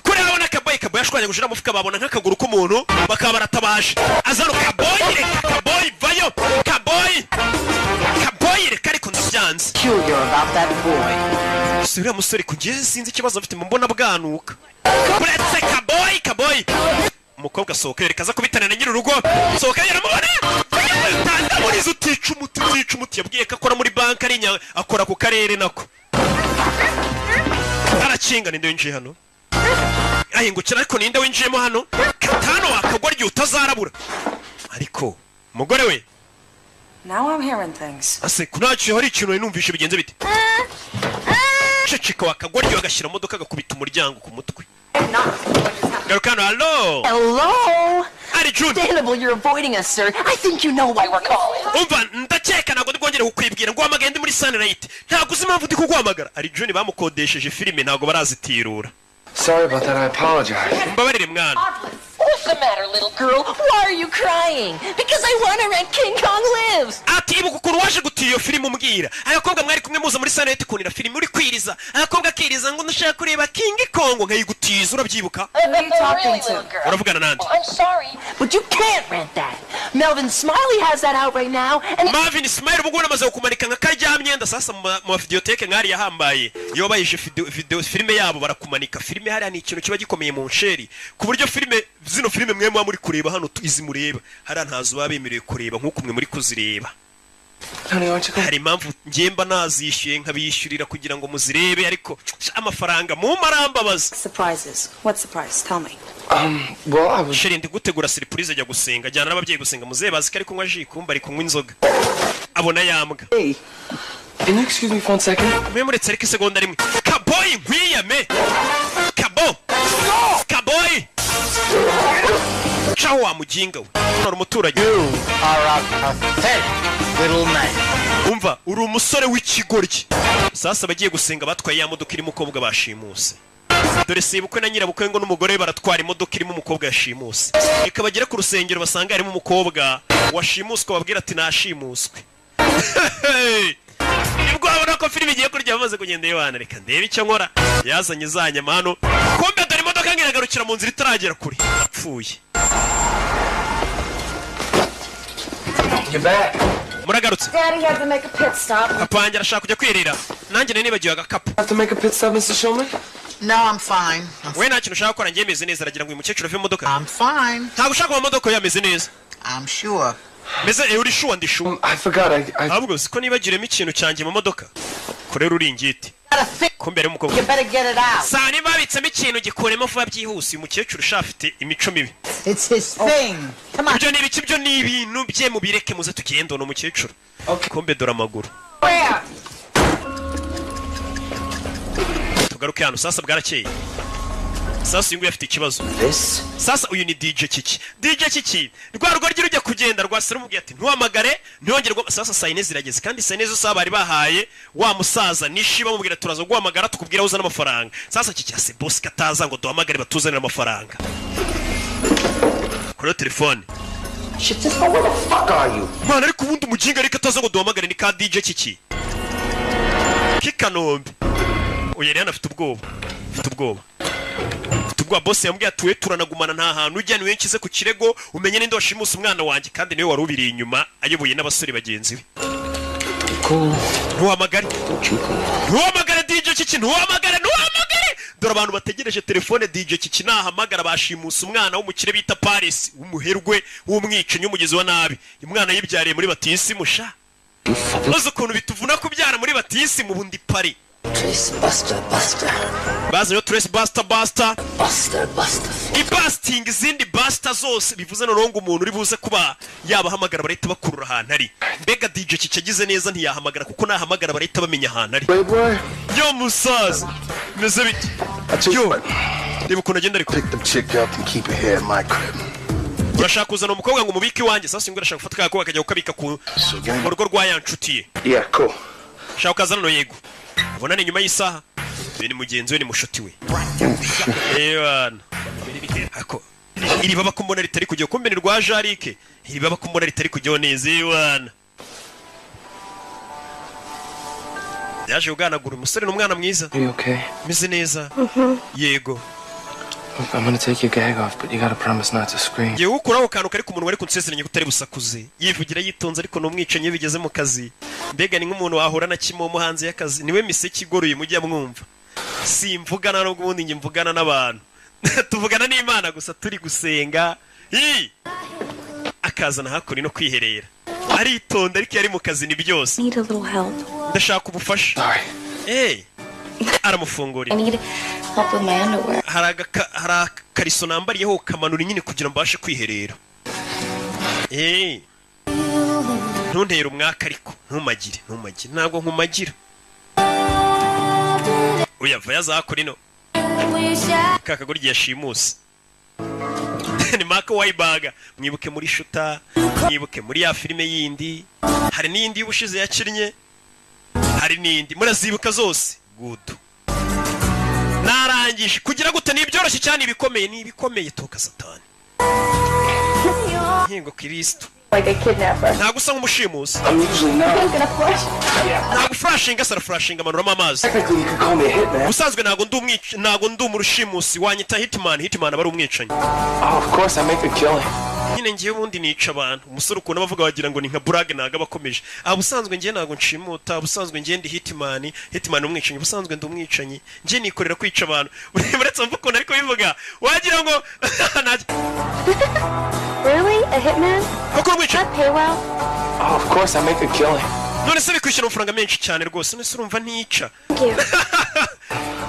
kuri abona Kaboy yashwanye gushira mufuka babona nk'akaguru k'umuntu bakaba baratabaje azano Kaboy reka Kaboy vayo Kaboy reka ariko ndabyanze sura musore kugeze sinzi ikibazo afite mu mbona bwanuka buretse Kaboy umukobwa sohoka yereka aza kubitana na nyir'urugo sohoka yaramubona tandaburiza utica umuti yabwiye ko akora muri banki ari akora ku karere nako arakinga ninde winjiye hano ahingukira ariko ninde winjiyemo hano katano wakagwa ryo utazarabura ariko umugore we Now I'm hearing things. ase kunaciye hari ikintu numvishe bigenze bite ceceka wakagwa ryo agashyira modoka agakubita umuryango ku mutwe Garukano, hello. Ari June. Understandable, you're avoiding us, sir. I think you know why we're calling. Umva, ndakeka ntabwo ndibwongere kukwibwira ngo wamagende muri Sunlight. Ntabwo uzi impamvu ndi kuguhamagara. Ari June bamukodesheje filime ntabwo barazitirura. Sorry about that, I apologize. Mbabarire mwana. What's the matter, little girl? Why are you crying? Because I want to rent King Kong Lives. Ati ibuka ukuntu waje gutiya iyo filime umbwira. Agakobwa mwari kumwe muza muri Sunlight kunira filime uri kwiriza. Agakobwa akiriza ngo ndashaka kureba King Kong nkayigutiza urabyibuka? Uravugana nande? I'm sorry, but you can't rent that. Melvin Smiley has that out right now. And Marvin Smiley ubwo namaze kumanika nka karyamyenda sasa mu videoteke ngari yahambaye. Iyo bayije video filime yabo barakumanika. Filime hari ni ikintu kiba gikomeye mu nsheri. Ku buryo filime zino filime mwe muri kureba hano izi mureba hari ntazo babemereye kureba nkuko mwe muri kuzireba hari impamvu ngemba nazishyuye nkabishyurira kugira ngo muzirebe ariko amafaranga mu marambabaza Surprises. What surprise? Tell me. Well, I was sheri ndi gutegura surprise ajya gusenga jyana n'ababyeyi gusenga muzebazi ko ari kunywa ji kumba ari kunywa inzoga abona yambwa Hey, can you excuse me for 1 second? mwe muretse ariko isegonda rimwe Kaboy nkwiyame Kaboy Ciao wa mujinga we none umuturage umva uri umusore w'ikigoryi sasa bagiye gusenga batwaye ya modoka irimo umukobwa bashimuse dore sebukwe na nyirabukwe ngo n'umugore baratwara imodoka irimo umukobwa yashimuse reka bagere ku rusengero basanga harimo umukobwa washimuswe babwira ati nashimuswe nibwo babona ko filime igiye kurya bamaze kugenda yibana reka ndebe icyo nkora yazanye zanyama hano kumbe dore imodoka ngiragarukira mu nzira itaragera kure apfuye muragarutse Daddy had to make a pit stop. kapangira arashaka kujya kwirira nanjye nari nibagiwe agakapu Have to make a pit stop, Mr. Shulman? No, I'm fine. we nta kintu ushaka gukora njye meze neza aragira ngo uyu mukecuru ave mu modoka I'm fine. ntabwo ushaka mu modoka yameze neza I'm sure. meze uri shuwa ndi shuwa I forgot. ahubwo siko nibagiremo ikintu cyanjye mu modoka kurera uringiti ko mbere y'umukobwa you better get it out. saa niba babitsemo ikintu gikuremo vuba byihuse uyu mukecuru ushafite imico mibi It's his thing. Come on. ibyo ni ibiki byo ni ibintu bye mubireke muze tugende uno mukecuru kombe dore amaguru Where? tugaruke hano sasa bwarakeye sasa uyu nguyu afite ikibazo sasa uyu ni DJ Kiki rwa rugo rujya kugenda rwasira umubwiye ati ntuhamagare ntiyongerwa sasa saa 4 zirageze kandi saa 4 zose bari bahaye wa musaza nishiba mubwira turaza guhamagara tukubwira uzana amafaranga sasa Kiki ase boss kataza ngo duhamagare batuzanira amafaranga kuri telefone Shit, just where the fuck are you? mwana ariko ubundi umuginga ariko ataza ngo duhamagare ni ka DJ Kiki Kikanombe uyu rero afite ubwoba boss yambwiye atuwe turanagumana nta hantu ujya niwe nkize ku kirego umenye ninde washimusa umwana wanjye kandi niwe wari ubiri inyuma ayoboye n'abasore bagenzi be ntuhamagare DJ Kiki ntuhamagare dore abantu bategereje telefone DJ Kiki nahamagara bashimusa umwana w'umukire bita Paris w'umuherwe w'umwicanyi w'umugizi wa nabi umwana yibyariye muri Batisi musha maze ukuntu bituvuna kubyara muri Batisi mu bundi pari Baza yo Trace Buster ibasting izindi Buster zose bivuze no rongo umuntu uri buze kuba yabahamagara barahita bakurura ahantu ari mbega DJ Kiki agize neza ntiyahamagara kuko nahamagara barahita bamenya ahantu ari yo musaza meze bite yo reba ukuntu agenda ariko Pick the chick up and keep her here in my crib. urashaka kuzana umukobwa ngo umubike iwanjye sasa ngo urashaka gufata kako akajya ukabika ku rugo rwa ya nshuti ye. Yeah, cool. Shaka kazana no yego. Ubona ni nyuma y'isaha. Ni mugenzi we ni mushuti we. Ewana. Ako. Iri baba kumbona ritari kujya kumbe ni rwa Jarike. Iri baba kumbona ritari kujya neza ewana. Yaje uganagura umusore n'umwana mwiza. Are you okay? Meze neza. Yego. I'm gonna take your gag off, but you gotta promise not to scream. Yewe ukuraho kantu kari ku muntu wari kunsezeranya gutari busakuze. Yivugira yitonze ariko no mwicenye bigeze mu kazi. Mbega ni nk'umuntu wahura na kimomo hanze y'akazi. Niwe miseke igoroye mujya mwumva. Simvugana no gundi nge mvugana n'abantu. Tuvugana n'Imana gusa turi gusenga. Akazana hakuri no kwiherera. Aritonda ariko yari mu kazi ni byose. Need a little help. Ndashaka ubufasha. Aramufungurira. I need help with my underwear. Hari akariso nambariyeho kamanura nyine kugira mbashe kwiherera. Ntuntera umwaka ariko ntumagire ntabwo nkumagira. Uyava yazakora ino. Kakagurye yashimuse. Ni Mark Wahlberg. Mwibuke muri Shuta, mwibuke muri ya filime yindi. Hari n'indi y'ubushize yakinnye. Hari n'indi murazibuka zose. Good. Narangije kugira gute nibyoroshye cyane ibikomeye toka Satani. Hingo Kristo. Like a kidnapper. Ntago usa nk'umushimusi. I'm usually not. I'm gonna flush. Ntago flashinga sara flashinga amanuramo amazi. Technically you could call me a hitman. Usanzwe ntago ndi umushimusi wanyita hitman abari umwicanyi. Oh, of course I make a killing. Nyine ngiye ubundi nica abantu. Umusore ukuntu bavuga wagira ngo ni nka brag naga bakomeje. Ubusanzwe ngiye ntago nshimuta, ubusanzwe ngiye ndi hitman umwicanyi, ubusanzwe ndi umwicanyi. Ngiye nikorera kwica abantu. Uretse mvuko nariko bivuga. Wagira ngo Really? A hitman? I pay well? Oh, of course I make a killing. None se bikwishyura amafaranga menshi cyane rwose. None se urumva ntica.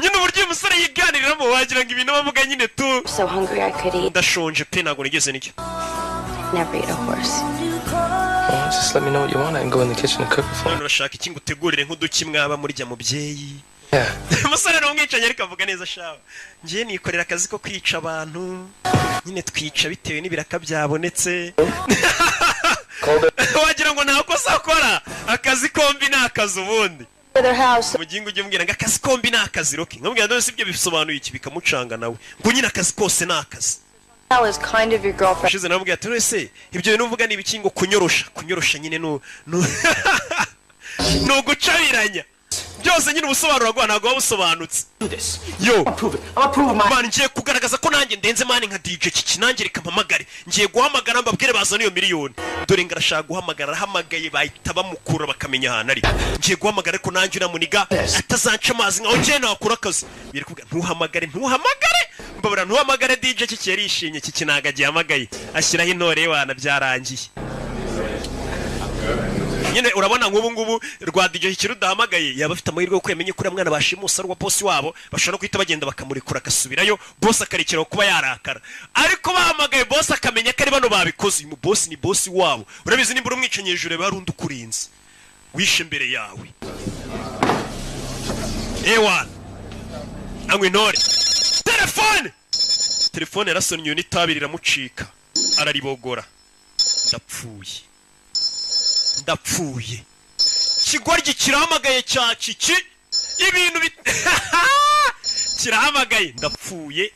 Nyine uburyo umusore yiganiriramo wagira ngo ibintu bavuga nyine tu. So hungry I could eat. Ndashonje pe ntago nigeze nicyo. Never eat a horse. Well, just let me know what you want. I can go in the kitchen and cook it for you. None urashaka iki ngutegurire nk'uduki mwaba murya mubyeyi. Yeah. Umusore n'umwicanyi ariko avuga neza shawe. Ngiye nikorera akazi ko kwica abantu. Nyine twica bitewe n'ibiraka byabonetse. Wagira ngo nta kosa akora. Akazi kombi ni akazi ubundi. Mugingo ujye mbwira ngo akazi kombi ni akazi roki. Nkambwira ndose ibyo bisobanuye iki bikamucanga nawe. Ngo nyine akazi kose ni akazi. That was kind of your girlfriend. Shize namubwira ati ese ibyo bintu uvuga ni ibiki ngo kunyorosha nyine no gucabiranya. Byose nyine ubusobanuro bwa ntago wabusobanutse. Yo, man ngiye kugaragaza ko nanjye ndenze mani nka DJ Kiki nanjye reka mpamagare. Ngiye guhamagara mbabwire bazana iyo miliyoni. Dore ngarashaka guhamagara arahamagaye bahita bamukura bakamenya ahantu ari. Ngiye guhamagara ko nanjye uramuniga atazanca amazi nkaho ngiye nakura akazi. Biri kuvuga ntuhamagare. Mbabura ntuhamagare DJ Kiki yarishimye Kiki naga gihamagaye. Ashyiraho intore wana byarangiye. Nyine urabona nk'ubu ngubu rwa DJ Kiki rudahamagaye yaba afite amahirwe yo kwemenya kuri mwana bashimusa rwa boss wabo bashobora kwita bagenda bakamurekura akasubirayo boss akarekera kuba yarakara ariko bahamagaye boss akamenya ko ari bano babikoze uyu boss ni boss wabo urabizi nimbura umwicanyi hejuru barundi ukurinze wishe imbere yawe ewa angwe nore telefone yarasonnye n'itabi riramucika araribogora ndapfuye kigoryi kirahamagaye cya Kiki ibintu kirahamagaye ndapfuye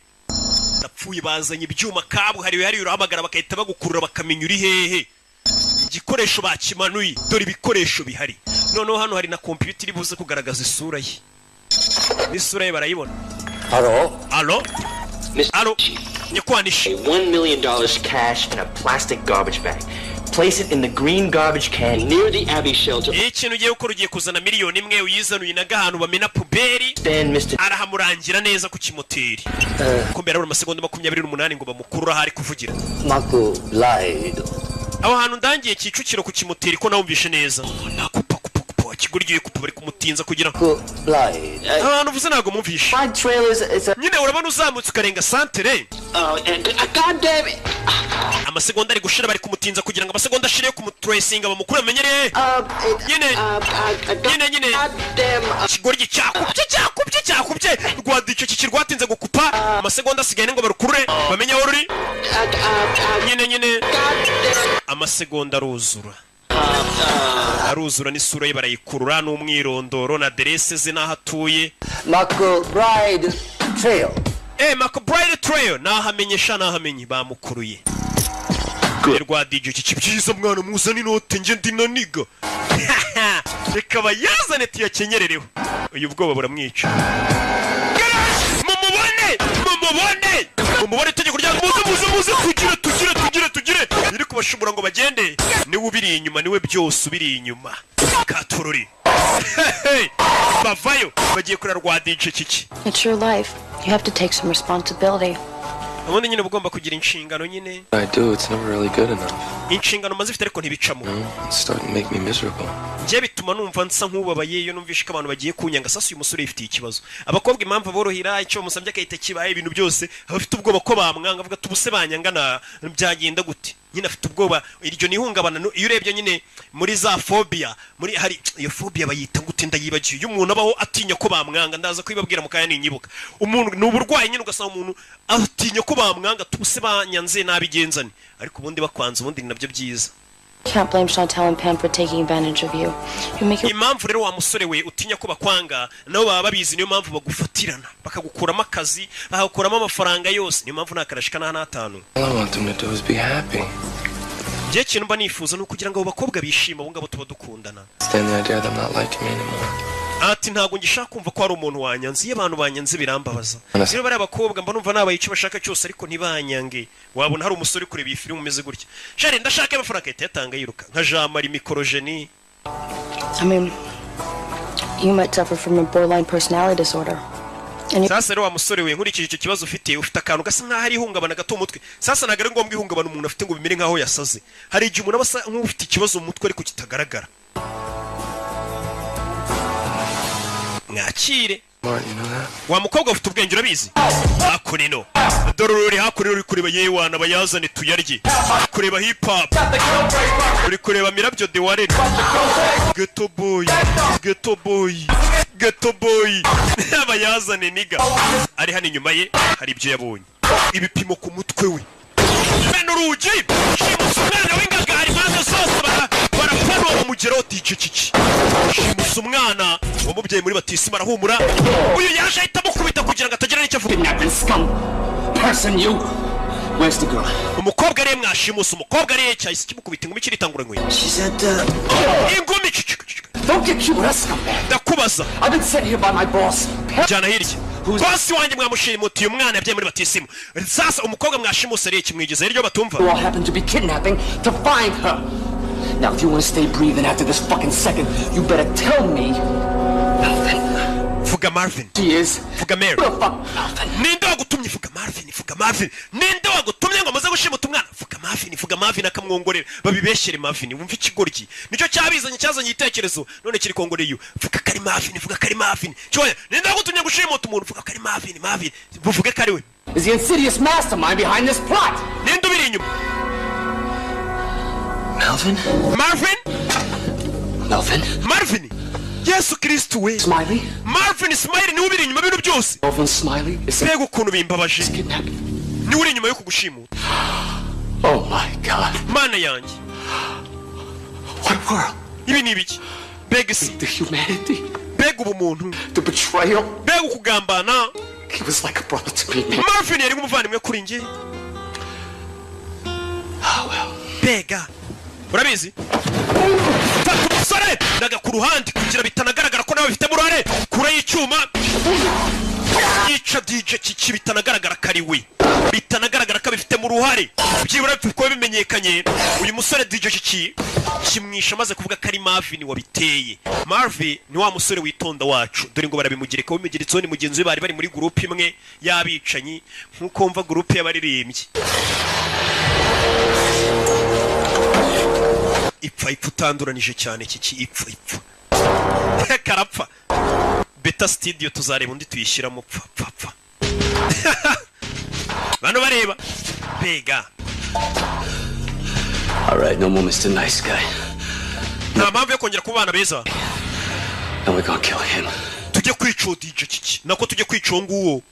bazanye ibyuma kabuhariwe hari urahamagara bakahita bagukurura bakamenya uri hehe igikoresho bakimanuye dore ibikoresho bihari noneho hano hari na computer iri buze kugaragaza isura ye n'isura ye barayibona Allo nyakwanisha $1 million cash in a plastic garbage bag. Place it in the green garbage can near the Abbey shelter. Ikintu ugiye gukora ugiye kuzana miliyoni imwe uyizanuye n'agahantu bamena puberi arahamurangira neza ku kimoteri kumbera buri masegonda 28 ngo bamukurura hari kuvugira Marco lied. aho hantu ndangiye Kicukiro ku kimoteri ko nawumvishe neza kigoryi kupa bari kumutinza kugira ngo abantu vuze ntago mumvishe nyine urabona uzamutse ukarenga santere amasegonda ari gushira bari kumutinza kugira ngo amasegonda ashire ku mutracinga bamukure amenyereye nyine kigoryi cyakubye rwadice kikirwatinze gukupa amasegonda asigaye ngo barukurure bamenye aho ruri nyine amasegonda aruzura n'isura ye barayikurura n'umwirondoro na aderese ze n'aho atuye McBride Trail McBride Trail n'ahamenye bamukuruye rwa DJ kibyiza mwana muzana inote nge ndinaniga reka bayazane tuyakenyerereho uyu bwoba buramwica mumubone tegeko rya muze tugire iri kubashobora ngo bagende niwe ubiri inyuma niwe byose ubiri inyuma katururi bavayo bagiye kurara rwa DJ kiki. It's your life. You have to take some responsibility. Ubundi nyine bugomba kugira inshingano nyine. I do, it's never really good enough. Inshingano mazifite ariko ntibicamo. It's starting to make me miserable. Nje bituma numva nsa nk'ubabaye iyo numvishe ko abantu bagiye kunyanga sasa uyu musore yifitiye ikibazo. Abakobwa impamvu borohira icyo musambye akahita kibaye ibintu byose abafite ubwoba ko bamwanga avuga tubuse banyangana byagenda gute. Nyine afite ubwoba iryo nihungabana iyo urebye nyine muri za phobia muri hari iyo phobia bayita gute ndayibagiye iyo umuntu abaho atinya ko bamwanga ndaza kwibabwira mu kanya ninyibuka umuntu n'uburwayi nyine ugasanga umuntu atinya ko bamwanga tubuse banyanze nabigenzane ariko ubundi bakwanza ubundi nabyo byiza. Can't blame Chantal and Pam for taking advantage of you. You make it. Impamvu rero wa musore we utinya ko bakwanga nabo baba babizi niyo mpamvu bagufatirana bakagukuramo akazi bakagukuramo amafaranga yose niyo mpamvu nakarashika na 5. All I want them to do is be happy. Je kintu mba nifuza no kugira ngo abakobwa bishima bo ngabo tuba dukundana. Stand the idea that I'm not liking me anymore. Ati ntago ngishaka kumva ko ari umuntu wanyanze iyo abantu banyanze birambabaza. Rero bari abakobwa mba numva nabaye icyo bashaka cyose ariko ntibanyange. Wabona hari umusore kureba iyi filime umeze gutya. Shari ndashaka amafaranga yatanga yiruka nka Jean Marie Mikorogeni. I mean, you might suffer from a borderline personality disorder. Sasa rero wa musore we nkurikije icyo kibazo ufite akantu gasa nkaho ari ihungabana gato umutwe. Sasa nagare ngombwa ihungabana umuntu afite ngo bimere nkaho yasaze. Hari igihe umuntu abasa nk'ufite ikibazo mu mutwe ariko kitagaragara. Mwakire wa mukobwa ufite ubwenge urabizi akunino dorori hakuriro uri kureba yewana bayazane tuyarye kureba hip hop uri kureba mirabyo de warene ghetto boy bayazane niga ari hano inyuma ye hari ibyo yabonye ibipimo ku mutwe we bene urugi shimusa umwana w'ingagari maze zose barapano umugero DJ kiki shimusa umwana wamubyaye muri batisima arahumura uyu yaje ahita mukubita kugira ngo atagira n'icyo avuga person you where's the girl umukobwa ari mwashimusa umukobwa ari cyahise kimukubita ingumi kiritangura ngwe she said ingumi don't get you rascal ndakubaza I've been sent here by my boss jana hirya boss wanjye mwamushimutiye umwana yabyaye muri batisima sasa umukobwa mwashimusa ari kimwigeze iryo batumva all happened to be kidnapping to find her. Now, if you want to stay breathing after this fucking second, you better tell me. Fuga Marvin. She is. Fuga Mary. What the fuck, Marvin? Ninde wagutumye Fuga Marvin. Ninde wagutumye ngo amaze gushimuta umwana? Fuga Marvin akamwongorera. Babibeshere Marvin. Wumva ikigoryi. Nicyo cyazanye itekerezo. None kiri kongoreye you. Fuga kari Marvin. Cyoya, ninde wagutumye gushimuta umuntu? Fuga kari Marvin. Buvuge kari we. Is the insidious mastermind behind this plot? Ninde ubiri inyuma? Marvin. Yesu Kristo we. Smiley. Marvin Smiley ni ubiri inyuma bintu byose. Marvin Smiley is bego ukuntu bimbabaje. Ni uri inyuma yo kugushimuta. Oh my God. Mana yanjye. What world? Ibi ni biki? Beg si. The humanity. Beg ubumuntu. The betrayal. Beg ukugambana. He was like a brother to me. Marvin yari umuvandimwe kuri njye. Oh well. Bega. Urabizi? Fata umusore daga ku ruhande kugira bitanagaragara ko nawe bifite murare kure y'icyuma yica DJ kiki bitanagaragara kari we bitanagaragara ko bifite mu ruhare byibura ko bimenyekanye uyu musore DJ kiki kimwisha maze kuvuga ko ari Marvin wabiteye. Marvin ni wa musore witonda wacu dore ngo barabimugireka wimigiritso ni mugenzi we bari muri groupe imwe yabicanyi nkuko mva groupe y'abaririmbyi ipfa utanduranije cyane kiki ipfa karapfa beta studio tuzareba undi tuyishyiramo pfa bano bareba bega. All right, no more Mr. Nice Guy. Nta mpamvu yo kongera kubana beza. And we're gonna kill him. Tujye kwica DJ kiki nako tujye kwica nguwo.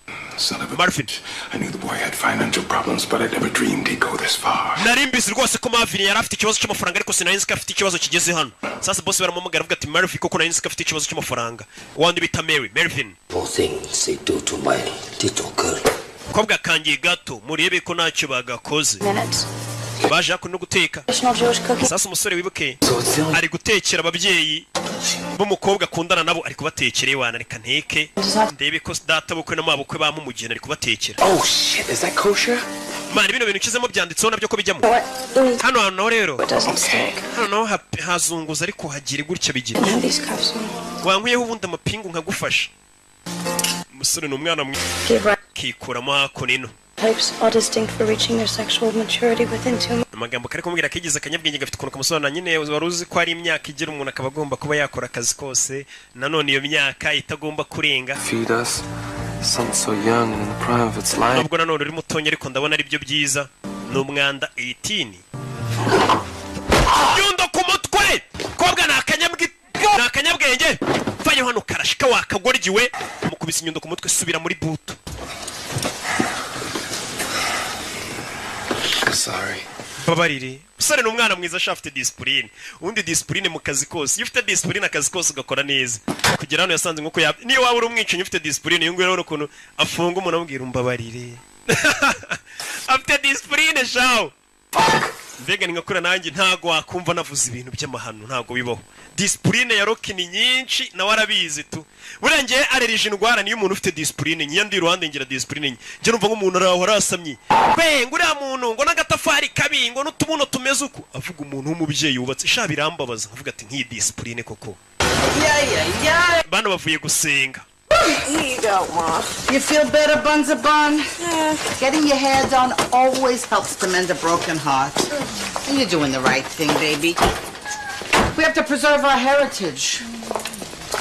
Marvin, I knew the boy had financial problems, but I never dreamed he'd go this far. Narimbise rwose ko Marvin yari afite ikibazo cy'amafaranga ariko sinayinzi ko afite ikibazo kigeze hano. Sasa boss baramumagara avuga ati Marvin koko nayinzi ko afite ikibazo cy'amafaranga. Wandi bita Marvin. Poor things they do to my little girl. Kobwa kangiye gato murebe ko ntacyo bagakoze. Baje no guteka. Sasa umusore wibuke ari gutekera ababyeyi b'umukobwa akundana nabo ari kubatekera iwana reka nteke ndebe ko data bukwe n'amabukwe bamumugena ari kubatekera. Oh shit, is that kosher? Mani bino bintu kizemo byanditseho nabyo ko bijyamo. Hano naho rero. Hano hazunguza ariko hagire gutya bigira. Wankwiyeho ubundi amapingu nkagufasha. Umusore n'umwana mwiza. Kikuramo hako nino. Types are distinct for reaching their sexual maturity within 2 months. Amagambo kare kumubwira kigize akanyabwenge gafite ukuntu kamusobanura nyine waruzi ko ari imyaka igira umuntu akaba agomba kuba yakora akazi kose nanone iyo myaka itagomba kurenga. Feed us. Son so young and in the prime of its life. Nubwo nanone uri mutonya ariko ndabona ari byo byiza. N'umwanda 18. Yundo ku mutwe. Kobwa nakanyabwenge. Fanya hano karashika wakagorgiwe mukubise inyundo ku mutwe subira muri buto. Sorry. Babarire. Usare n'umwana mwiza shafite discipline. Undi discipline mu kazi kose. Iyo ufite discipline akazi kose ugakora neza. Kugira hano yasanze nko niyo waba uri umwicanyi ufite discipline iyo ngwero n'ukuntu afunga umuntu amubwira umbabarire. Afite discipline shawo. Mbega ngakora nanjye ntago wakumva navuze ibintu by'amahano ntago bibaho. Discipline ya Rocky ni nyinshi na warabizi tu. Burengeye arerije indwara niyo umuntu ufite discipline nyiya ndi ruhande ngira discipline nje numva nk'umuntu araho arasamye. Be nguriya muntu ngo nagatafari kabi ngo n'utumuno tumeze uko avuga umuntu w'umubyeyi yubatse sha birambabaza avuga ati nki discipline koko. Bana bavuye gusenga. Here you go, Ma. You feel better, Bunzabun? Yeah. Getting your hair done always helps to mend a broken heart. You're doing the right thing, baby. We have to preserve our heritage.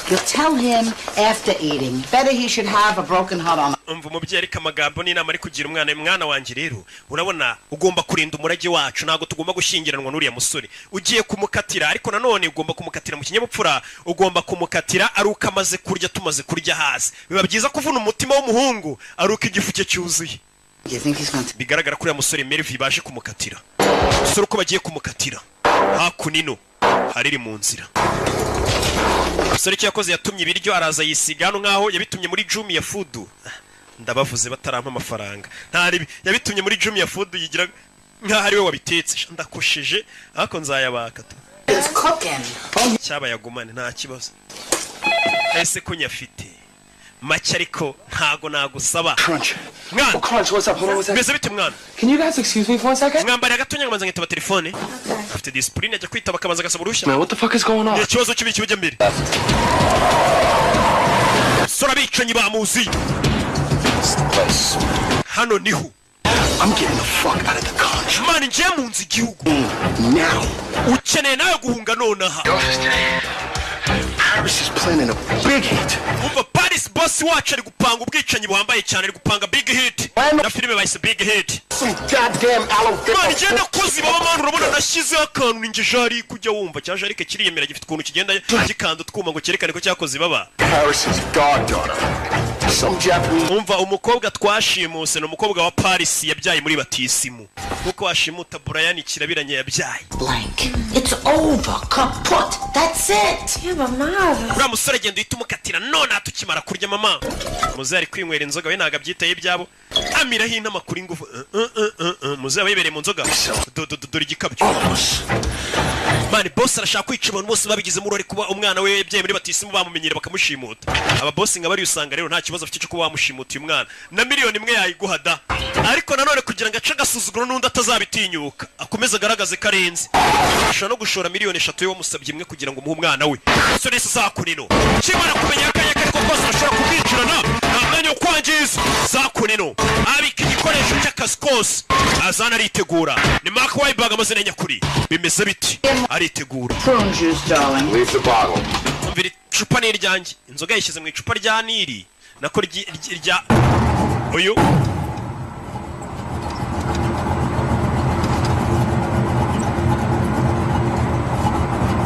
You'll tell him after eating. Better he should have a broken heart on. Umva umubyeyi ariko amagambo n'inama ari kugira umwana wanje rero urabona ugomba kurinda umurage wacu ntago tugomba gushyingiranwa n'uriya musore ugiye kumukatira ariko nanone ugomba kumukatira mu kinyabupfura ugomba kumukatira aruka amaze kurya tumaze kurya hasi biba byiza kuvuna umutima w'umuhungu aruka igifu cye cyuzuye. Bigaragara kuri ya musore Melvin baje kumukatira musore uko bagiye kumukatira hakunino hariri mu nzira. Musore cyakoze yatumye ibiryo araza yisiga hano nkaho yabitumye muri Jumia Food. Ndabavuze batarampa amafaranga ntari yabitumye muri Jumia Food yigira nkaho ari we wabitetse ndakosheje ariko nzayabaka tu cyaba yagumane nta kibazo ese ko nyafite make ariko ntago nagusaba mwana Crunch, what's up? Hold on, what's meze bite mwana Can you guys excuse me for 1 second? mwambare agatonya ngamanza ngitaba telefone afite discipline ajya kwitaba kamanza gasaba urushya. Man, what the fuck is going on? Ikibazo kibi kibijya mbere sora bicanyi bamuzi hano niho. I'm getting the fuck out of the country. Man, nje munzi igihugu. Now. Ukeneye nayo guhunga nonaha. Paris is planning a big hit. Umva Paris boss wacu ari gupanga ubwicanyi buhambaye cyane ari gupanga big hit. Na filime bayise big hit. Some goddamn Alabama. Man, nje nakoze baba man urabona nashyizeho akantu ninje jari kujya wumva cya jarike kiriyemera gifite ukuntu kigenda gikanda twuma ngo cyerekane ko cyakoze baba. Paris is goddaughter. Some Japanese. Umva umukobwa twashimuse no umukobwa wa Paris yabyaye muri batisimu. Kuko washimuta Brian kirabiranye yabyaye. Blank. It's over. Kaput. That's it. Yeah, mama. Ura musore genda yitumukatira none atukimara kurya mama. Muzari kwinywera inzoga we naga byitaye byabo. Amira hina makuri ngufu. Muzaba yibereye mu nzoga. Dore igikabyo. Mani boss arashaka kwica abantu bose babigize muri kuba umwana we yabyaye muri batisimu bamumenyere bakamushimuta. Aba boss ngabari usanga rero nta kibazo afite cyo kuba wamushimuta uyu mwana. Na miliyoni imwe yayiguhada. Ariko nanone kugira ngo ace gasuzuguro n'undi atazabitinyuka akomeza agaragaze karenze. Ashobora no gushora miliyoni 3 yo musabye imwe kugira ngo umuhe umwana we. So nese zakunino. Kimara kumenya akanya kariko kose ashobora kubicirana. Ntamenya kwangiza zakunino. Abika igikoresho cy'akazi kose. Azana aritegura. Ni Mark Wahlberg amazina nyakuri. Bimeze biti. Aritegura. Prune juice, darling. Leave the bottle. icupa ni iryanjye inzoga yishyize mu icupa rya Nili nako rya uyu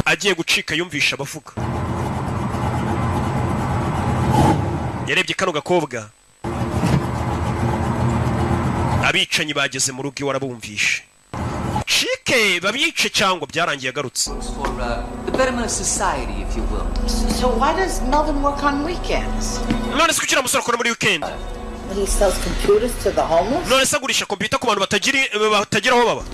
agiye gucika yumvisha abavuga yarebye kano gakobwa abicanyi bageze mu rugo iwe arabumvishe Chike babice cyangwa byarangiye agarutse. For the betterment of society, if you will. So why does Melvin work on weekends? None se kugira musoro kora muri weekend. He sells computers to the homeless? None se agurisha computer ku bantu batagira aho baba.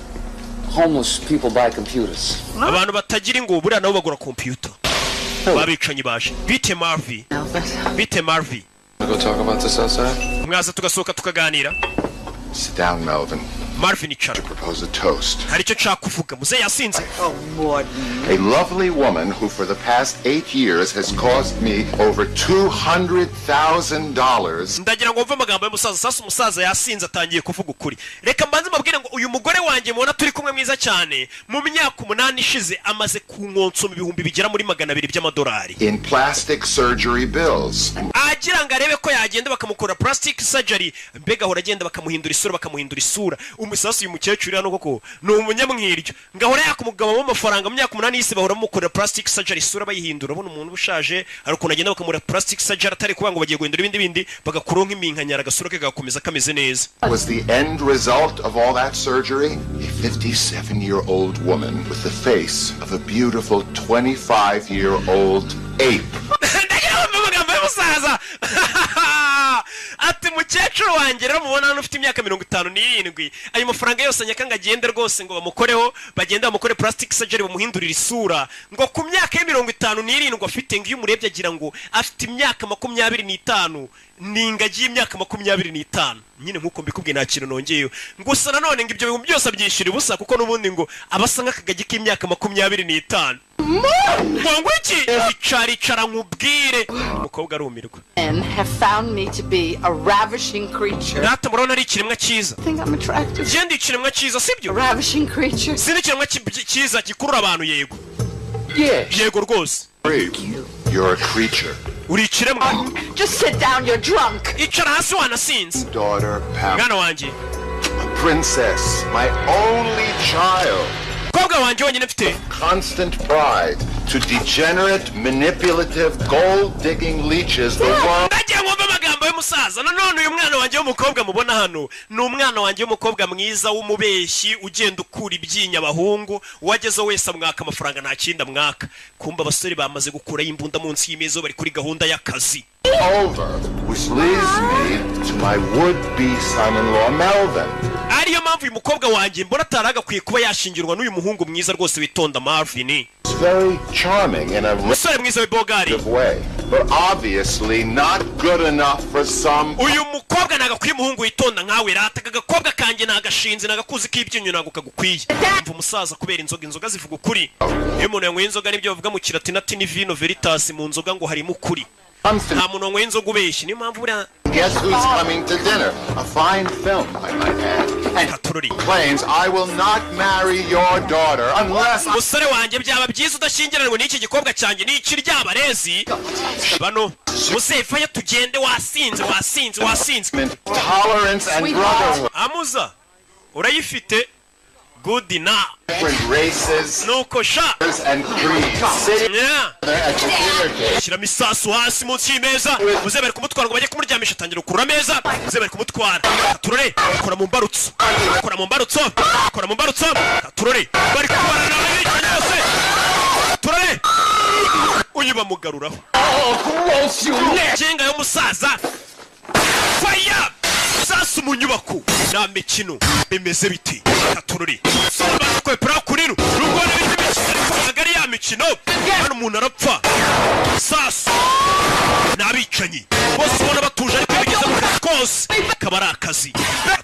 Homeless people buy computers. Abantu batagira ngo buriya nabo bagura computer. Babicanyi baje. Bite Marvy. Bite Marvy. Go talk about this outside. Mwaza tugasohoka tukaganira. Sit down, Melvin. Marvin icara. Propose a toast. Hari icyo nshaka kuvuga muze yasinze. A lovely woman who for the past 8 years has cost me over $200,000. Ndagira ngo mve amagambo y'umusaza sasa umusaza yasinze atangiye kuvuga ukuri. Reka mbanze mabwire ngo uyu mugore wanjye mubona turi kumwe mwiza cyane mu myaka 8 ishize amaze kunkonso mu bihumbi bigera muri $200 by'amadolari. In plastic surgery bills. Agira ngo arebe ko yagenda bakamukora plastic surgery mbega hora agenda bakamuhindura isura umusasu uyu mukecuru hano koko ni umunyamwiryo ngahora yakumugaba mu mafaranga mu myaka 8 yise bahora mukora plastic surgery isura bayihindura abona umuntu bushaje ariko nagenda bakamura plastic surgery atari kuba ngo bagiye guhindura ibindi bagakuronka iminkanyara gasura ke gakomeza kameze neza. Was the end result of all that surgery a 57-year-old woman with the face of a beautiful 25-year-old ape. Ati mukecuru wanjye rero mubona hano ufite imyaka 57 ayo mafaranga yose anyakanga agende rwose ngo bamukoreho bagenda bamukore plastic surgery bamuhindurira isura ngo ku myaka 57 afite ngo iyo umurebye agira ngo afite imyaka 25 ningagiye imyaka 25 nyine nkuko mbikubwiye nta kintu nongeyeyo gusa nanone ngo ibyo bintu byose abyishira ubusa kuko nubundi ngo abasa nk'akagagi k'imyaka 25 ngo iki icara nkubwire umukobwa arumirwa. Men have found me to be a ravishing creature. Nata murona ari ikiremwa cyiza. I think I'm attractive. Jendi ikiremwa cyiza sibyo? Ravishing creature. Sindi ikiremwa cyiza gikurura abantu yego. Yes. Yego rwose. You're a creature. Uri ikiremwa. Just sit down, you're drunk. Icara hasi wanasinze. Daughter Pam. Mwana wanjye. A princess, my only child. Kobwa wanjye wenyine mfite. Constant pride to degenerate, manipulative, gold-digging leeches the world. Ndagiye ngomba amagambo y'umusaza nanone uyu mwana wanjye w'umukobwa mubona hano ni umwana wanjye w'umukobwa mwiza w'umubeshyi ugenda ukura ibyinya abahungu wageze wese amwaka amafaranga nta kindi amwaka kumba abasore bamaze gukura imbunda munsi y'imeza bari kuri gahunda y'akazi. Over, which leads me to my would-be son-in-law Melvin. Ariyo mpamvu uyu mukobwa wanjye mbona ataragakwiye kuba yashingirwa n'uyu muhungu mwiza rwose witonda Marvin. It's very charming in a way, but obviously not good enough for some. Uyu mukobwa nagakwiye muhungu witonda nkawe rata gakobwa kanje nagashinze nagakuzi k'ibyinyo nago kagukwiye. Mvu umusaza kubera inzoga zivuga ukuri. Iyo umuntu yanyweye inzoga nibyo bavuga mu kilatini vino veritas mu nzoga ngo harimo ukuri. Nta muntu wanyweye inzoga ubeshye niyo mpamvu buriya. Guess who's coming to dinner? A fine film, I might add. And claims I will not marry your daughter unless. Musore wanjye byaba byiza udashyingiranwe n'iki gikobwa cyanjye n'iki ry'abarezi. Bano musefa ya tugende wasinze. Tolerance and brotherhood. Amuza urayifite. Good enough. Different races, nuko sha and creeds. Shira misasu hasi munsi y'imeza muze bari kumutwara ngo bajye kumuryamisha atangira kurura meza muze bari kumutwara turore kora mu mbarutso turore bari kubara n'abicanye bose turore uyu bamugaruraho kinga y'umusaza fire sasa mu nyubako na mikino bimeze biti turore saba ko pra kurino rugone biti agari ya mikino hano umuntu arapfa sasa nabicanyi bose ubona batuje ariko bigeze mu kose kabara akazi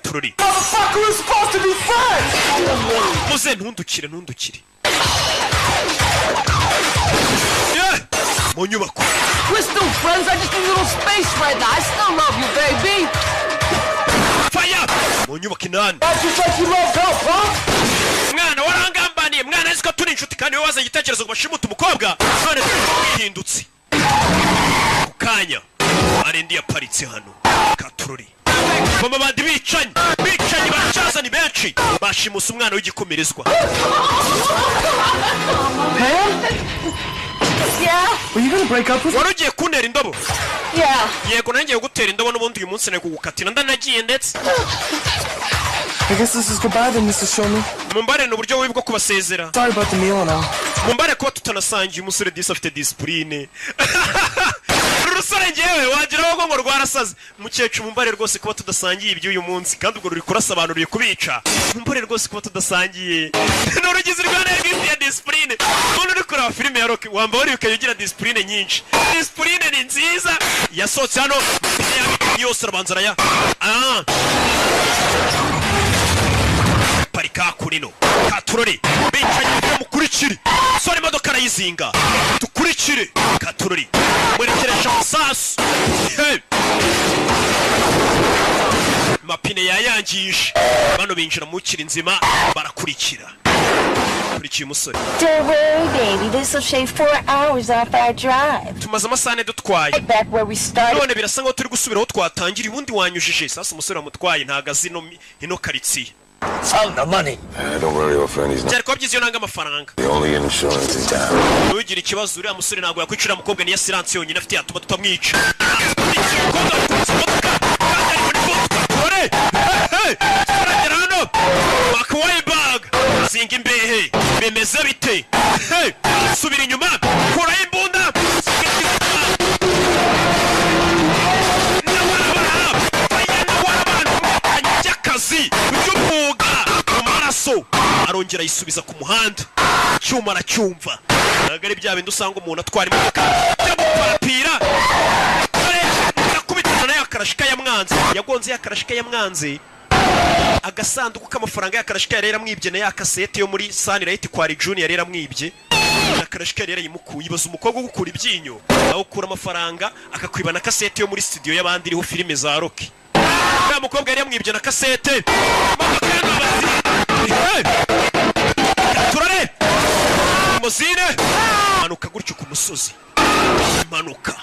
turore muze ntundukire mu nyubako. We're still friends. I just need a little space right now. I still love you, baby. Fire! Mu nyubako inani. Mwana warangambaniye mwana azi ko turi inshuti kandi we waza igitekerezo ngo bashimuta umukobwa none twihindutse kanya arendi yaparitse hano Katurori mama bandi bicanyi bacazani benshi bashimusa umwana w'igikomerezwa Were you gonna break up with me? warugiye kuntera indobo Yeah. yego nangiye gutera indobo n'ubundi uyu munsi nari kugukatira ndanagiye ndetse I guess this is goodbye then, Mr. Showman. mumbare n'uburyo bubi bwo kubasezera Sorry about the meal now. mumbare kuba tutanasangiye umusore disi afite disipurine urusore ngewe wagiraho ngo rwarasaze mukecuru mumbare rwose kuba tudasangiye iby'uyu munsi kandi ubwo ruri kurasobanuriye kubica mumbare rwose kuba tudasangiye n'urugizi rwa negisi ya disipurine umuntu uri kureba filime ya Rocky wamba wari ukagira disipurine nyinshi disipurine ni nziza yasohotse hano yose arabanza araya parika kurino Katurori bicaye ibyo mukurikire sore imodoka arayizinga tukurikire Katurori mwerekeresha amasasu mapine yayangije bano binjira mu kiri nzima barakurikira kurikiye umusore Don't worry, baby. This will shave 4 hours off our drive. tumaze amasane dutwaye Back where we started. none birasa nkaho turi gusubiraho twatangira ubundi wanyujije sasa umusore wamutwaye ntago azi ino karitsiye Found the money. Don't worry, old friend. He's not byari kuba byiza iyo nanga amafaranga the only insurance in town. ntugire ikibazo uriya musore ntabwo yakwicira umukobwa niyo siranse yonyine afite yatuma tutamwica turagera hano wakawaye bag zinga imbehe bimeze bite subira inyuma kuraho imbunda akazi by'umwuga mu maraso arongera yisubiza ku muhanda icyuma aracyumva ntabwo ari bya bindi usanga umuntu atwara imodoka yamuparapira akubitana nayo akarashika yamwanze yagonze yakarashika yamwanze agasanduku k'amafaranga yakarashika yari yaramwibye na yakasete yo muri Sunlight kwa Junior yari yaramwibye akarashika yari yimukuye ibaza umukobwa ugukura ibyinyo aho ukura amafaranga akakwiba na kasete yo muri studio y'abandi iriho filime za Rocky ya mukobwa yari yamwibye na kasete turare muzine manuka gutyo ku musozi manuka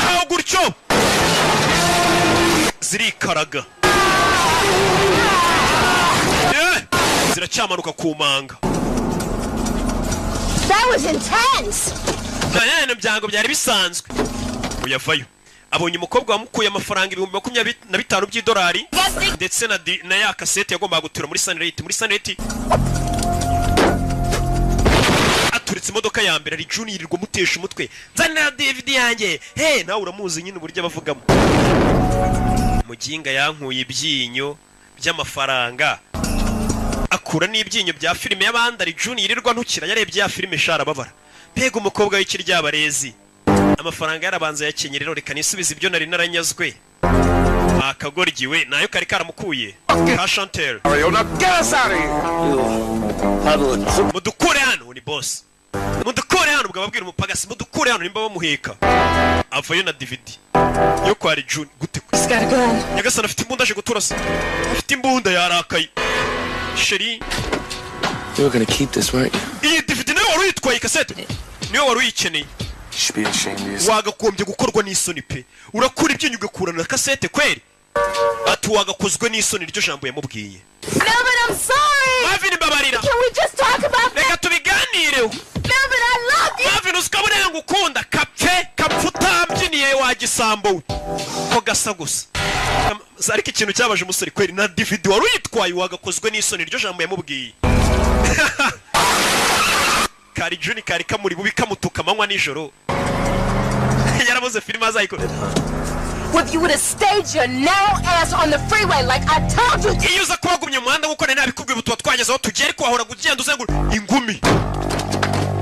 aho gutyo zirikaraga ziracyamanuka ku manga That was intense. nta byango byari bisanzwe uyavayo abonye umukobwa wamukuye amafaranga 25,000 by'idolari ndetse na ya kasete yagombaga gutura muri Sunlight aturitse imodoka ya mbere ari Junior yirirwa mutesha umutwe nzanira DVD yanjye nawe uramuzi nyine uburyo bavugamo muginga yankuye ibyinyo by'amafaranga akura n'ibyinyo bya filime y'abandi ari Junior yirirwa ntukira yarebye ya filime sharababara pega umukobwa w'ikiryabarezi amafaranga yarabanza yakenye rero reka nisubiza ibyo nari naranyazwe akagorgiwe nayo kari karamukuye ka Chantel mudukure hano ni boss mudukure hano ubwo babwira umupagasi mudukure hano nimba bamuheka avayo na DVD yo kwa June gute yagasana afite imbunda aje guturasa afite imbunda yarakaye sheri You're gonna keep this, right? iyi DVD nayo wari uyitwaye kasete niyo wari uyikeneye wagakombye gukorwa n'isoni pe urakura ibyinyo ugakurana na kasete kweri ati wagakozwe n'isoni iryo jambo yamubwiye Melvin, I'm sorry. Marvin babarira Can we just talk about that? reka tubiganireho Melvin, I love you. Marvin usikabone ngukunda kapfuta mbyiniye wagisambo ko gasa gusa ariko ikintu cyabaje umusore kweri na DVD wari uyitwaye wagakozwe n'isoni iryo jambo yamubwiye kari Juni kari kamuri bubi kamutuka manywa nijoro yarabuze filime azayikorera If you would have stayed your narrow ass on the freeway like I told you. iyo uza kubagumya umuhanda nk'uko nari nabikubwiye ubu twagezeho tugere ko wahora kugenda uzengura ingumi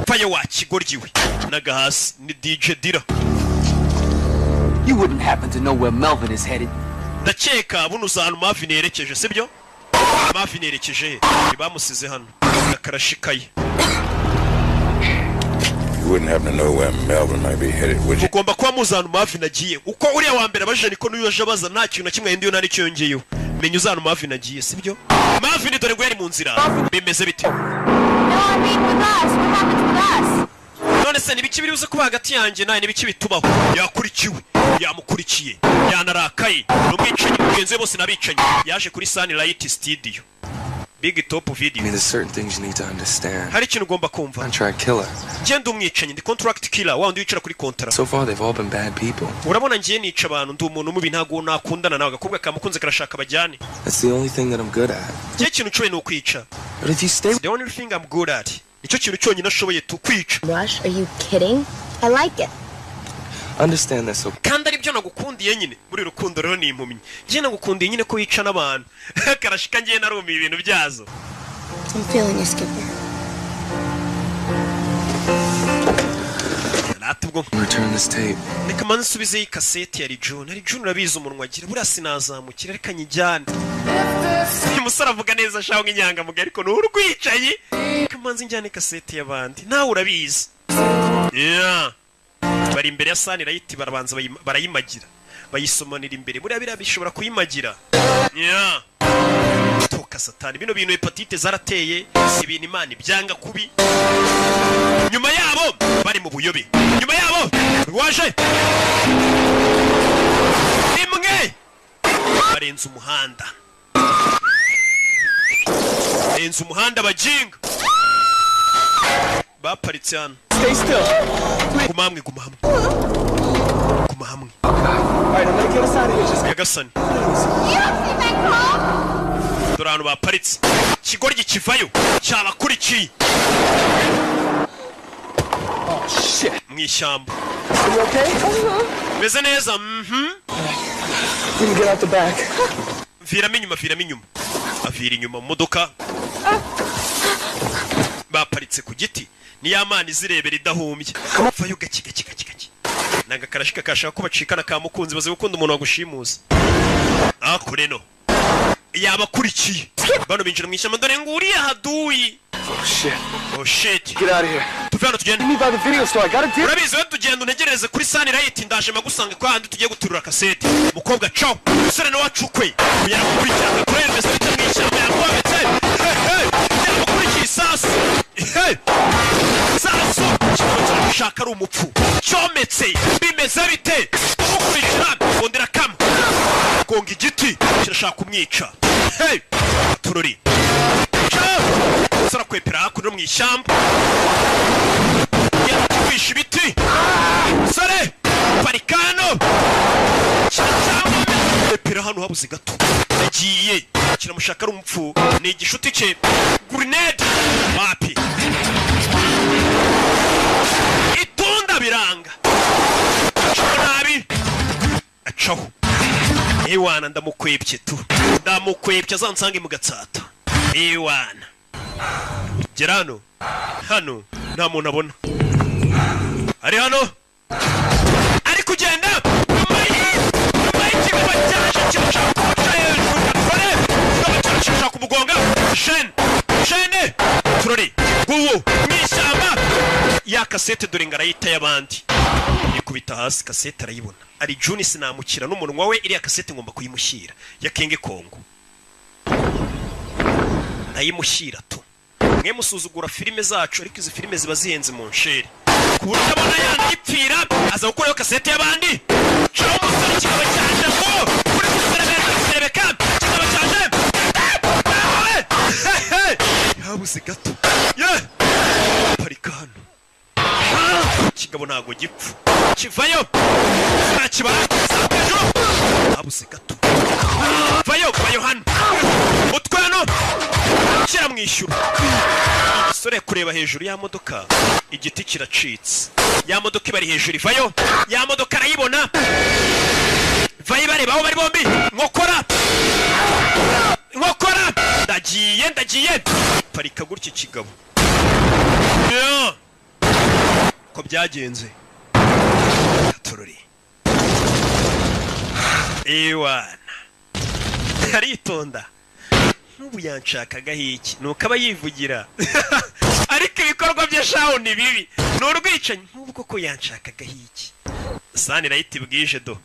payo wakigoryiwe naga hasi ni DJ Dira. You wouldn't happen to know where Melvin is headed. Ndakeka buno uzana Marvin yerekeje sibyo? Marvin yerekeje bamusize hano akarashikaye. You wouldn't happen to know where Melvin might be headed, would you? Ugomba kuba muzana Marvin agiye. Uko uriya wa mbere abaje niko n'uyu aje baza nta kintu na kimwe yindi yo nari cyongeyeyo. Menya uzana Marvin agiye sibyo? Marvin dore ngo yari mu nzira. Bimeze bite? No, I mean with us. What happens with us? none se nibiki biri buze kuba hagati yanjye nawe nibiki bitubaho yakurikiwe yamukurikiye yanarakaye n'umwicanyi mugenzi we bose nabicanye yaje kuri Sunlight Studio Big Top Video. I mean, there's certain things you need to understand. Hari ikintu ugomba kumva. Contract killer. Ngende umwicanyi ndi contract killer wa ndi wicara kuri kontra. So far they've all been bad people. Urabona ngiye nica abantu ndi umuntu mubi ntago nakundana nawe gakobwa kamukunze karashaka bajyane. That's the only thing that I'm good at. Ngiye ikintu cyo ni ukwica. But if you stay the only thing I'm good at. Icyo kintu cyonyine nashoboye tukwica. Rush, are you kidding? I like it. Understand that so. Kandi ari byo nagukundiye nyine muri rukundo rero ni impumyi. Ngiye nagukundiye nyine ko wica n'abantu. Karashika ngiye narumi ibintu byazo. I'm feeling you, Skipper. Return this tape. Reka manze nsubize iyi kaseti ya Rijun. Rijun urabizi umunwa agira buriya sinazamukira reka nyijyane. Umusore avuga neza shaho nk'inyanga muga ariko n'urwicaye. Reka manze njyane kaseti y'abandi. Nawe urabizi. Yeah. Bari imbere ya Sunlight barabanza barayimagira. Bayisomanira imbere. Buriya biriya bishobora kuyimagira. Yeah. Toka satani bino bintu hepatite zarateye ibintu Imana ibyanga kubi. Nyuma yabo bari mu buyobe. Nyuma yabo waje imwe barenze umuhanda. Barenze umuhanda bajinga. Baparitse hano. Stay still. Guma hamwe guma hamwe. Guma hamwe. Alright, I'm gonna get us out of here just Yagasani. Durano baparitse. Kigoryi kivayo cyabakurikiye. Oh shit. Mwishyamba. Are you okay? Meze neza. We can get out the back. Viramo inyuma. Avira inyuma mu modoka. Baparitse ku giti. Ni yamana izirebera idahumbye. Vayo gaki. Nanga karashika kashaka ko bacikana kamukunzi baze gukunda umuntu wagushimuza. Akureno. Yabakurikiye. Bano binjira mu ishyamba dore nguriya haduyi. Oh shit. Get out of here. Tuvana tugenda. Meet by the video store. I got a deal. Urabizi we tugenda unegereze kuri Sunlight ndaje magusanga kwa handi tugiye guturura kaseti. Mukobwa ciao. Usore no wacukwe. Kuyara gukurikirana kuremeza bita mu ishyamba yagwabetse. Hey. Yabakurikiye sasu. Hey. Sasu. Shaka ari umupfu. Cyometse. Bimeze bite. Umukurikirana bondera kama. Gonga igiti kirashaka kumwica. Hey. Tururi. Sara kwepera hakuno mu ishyamba. Yakwisha ibiti. Sare. Parikano. Cyangwa kwepera hano habuze gato. Yagiye. Kiramushaka ari umupfu. Ni igishuti cye. Grenade. Mapi. Itunda biranga. Nabi. Acaho. Ewana ndamukwebye tu. Ndamukwebye azansange mu gatsata. Ewana. Gerano. Hano nta muntu abona. Ari hano. Ari kugenda. Shene. Turori. Guwo. Mwishyamba. Ya kasete dore ngarayita y'abandi. Ikubita hasi kasete arayibona. Ari Juni sinamukira n'umunwa we iriya kasete ngomba kuyimushyira. Ya Kenge Kongo. Nayimushyira tu. Mwe musuzugura filime zacu ariko izi filime ziba zihenze mu nsheri. Ku buryo abona yandipfira aza gukora kasete y'abandi. Cyo umusore kikaba cyaje ngo kuri kuserebeka kikaba cyaje. Yabuze gato. Ye. Parikano. Kigabo ntago gipfu. Kivayo. Nakibara. Yabuze gato. Vayo hano. Mutwano. Kira mwishyura. Sore kureba hejuru ya modoka. Igiti kiracitse. Ya modoka ibari hejuru ivayo. Ya modoka arayibona. Vayo bareba aho bari bombi. Nkokora. Ndagiye. Parika gutya kigabo. Yeah. Ko byagenze. Tururi. Ewana. Aritonda. Nubu yanshakaga hiki nuko aba yivugira. Ariko ibikorwa bya shaho ni bibi. N'urwicanyi nubwo ko yanshakaga hiki. Sunlight bwije do.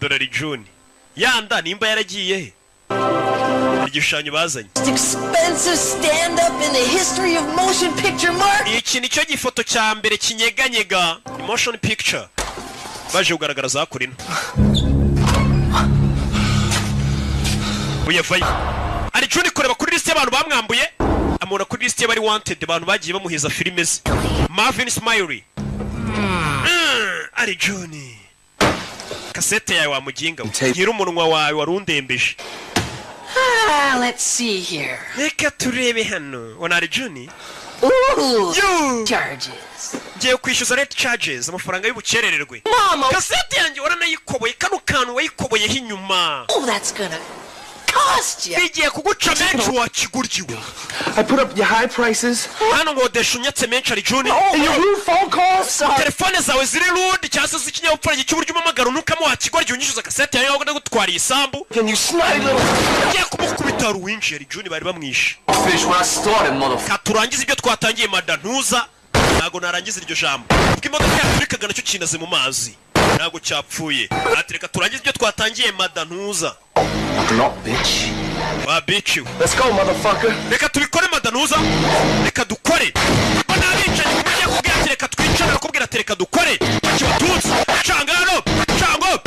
Dolari June. Yanda nimba yaragiye he? igishushanyo bazanye expensive stand up in the history of motion picture mark. Iki nicyo gifoto cya mbere kinyeganyega motion picture baje kugaragaraza hakurino. Uye vayi ari Juni kureba kuri list y'abantu bamwambuye amura kuri list y'abari wanted abantu bagiye bamuhiza filime ze. Marvin Smiley ari Juni kasete yawe wamuginga ngira umunwa wawe warundembeje. Let's see here. Reka turebe hano wana ari Juni. Charges. Ngiye kwishyuza late charges amafaranga y'ubukerererwe. Mama, kasete yanjye waranayikoboye kano kantu wayikoboyeho inyuma. Oh, that's gonna cost you. Bigiye kuguca menshi wakiguryiwe. I put up your high prices. Hano ngodesha unyatse menshi ari Juni. And your rude phone calls. Telefone zawe ziri rude cyangwa se z'ikinyabupfura cy'uburyo umamagara nukamo wakigoryi unyishyuza kasete yawe ngo ndagutwara isambu. Can you snotty little? Ngiye kumukubita ruwinji ari Juni bari bamwishe. Finish what I started, motherfucker. Katurangiza ibyo twatangiye madantuza. Nago narangiza iryo jambo. Bw'imodoka yaturikaga nacyo kinaze mu mazi. Nago cyapfuye. Atereka turangiza ibyo twatangiye madantuza. Not bitch. Wa bitch. Let's go, motherfucker. Reka tubikore madantuza. Reka dukore. Bana bicaye kumenya kubwira ati reka twicare nakubwira ati reka dukore. Kibatutsi. Changano. Chango.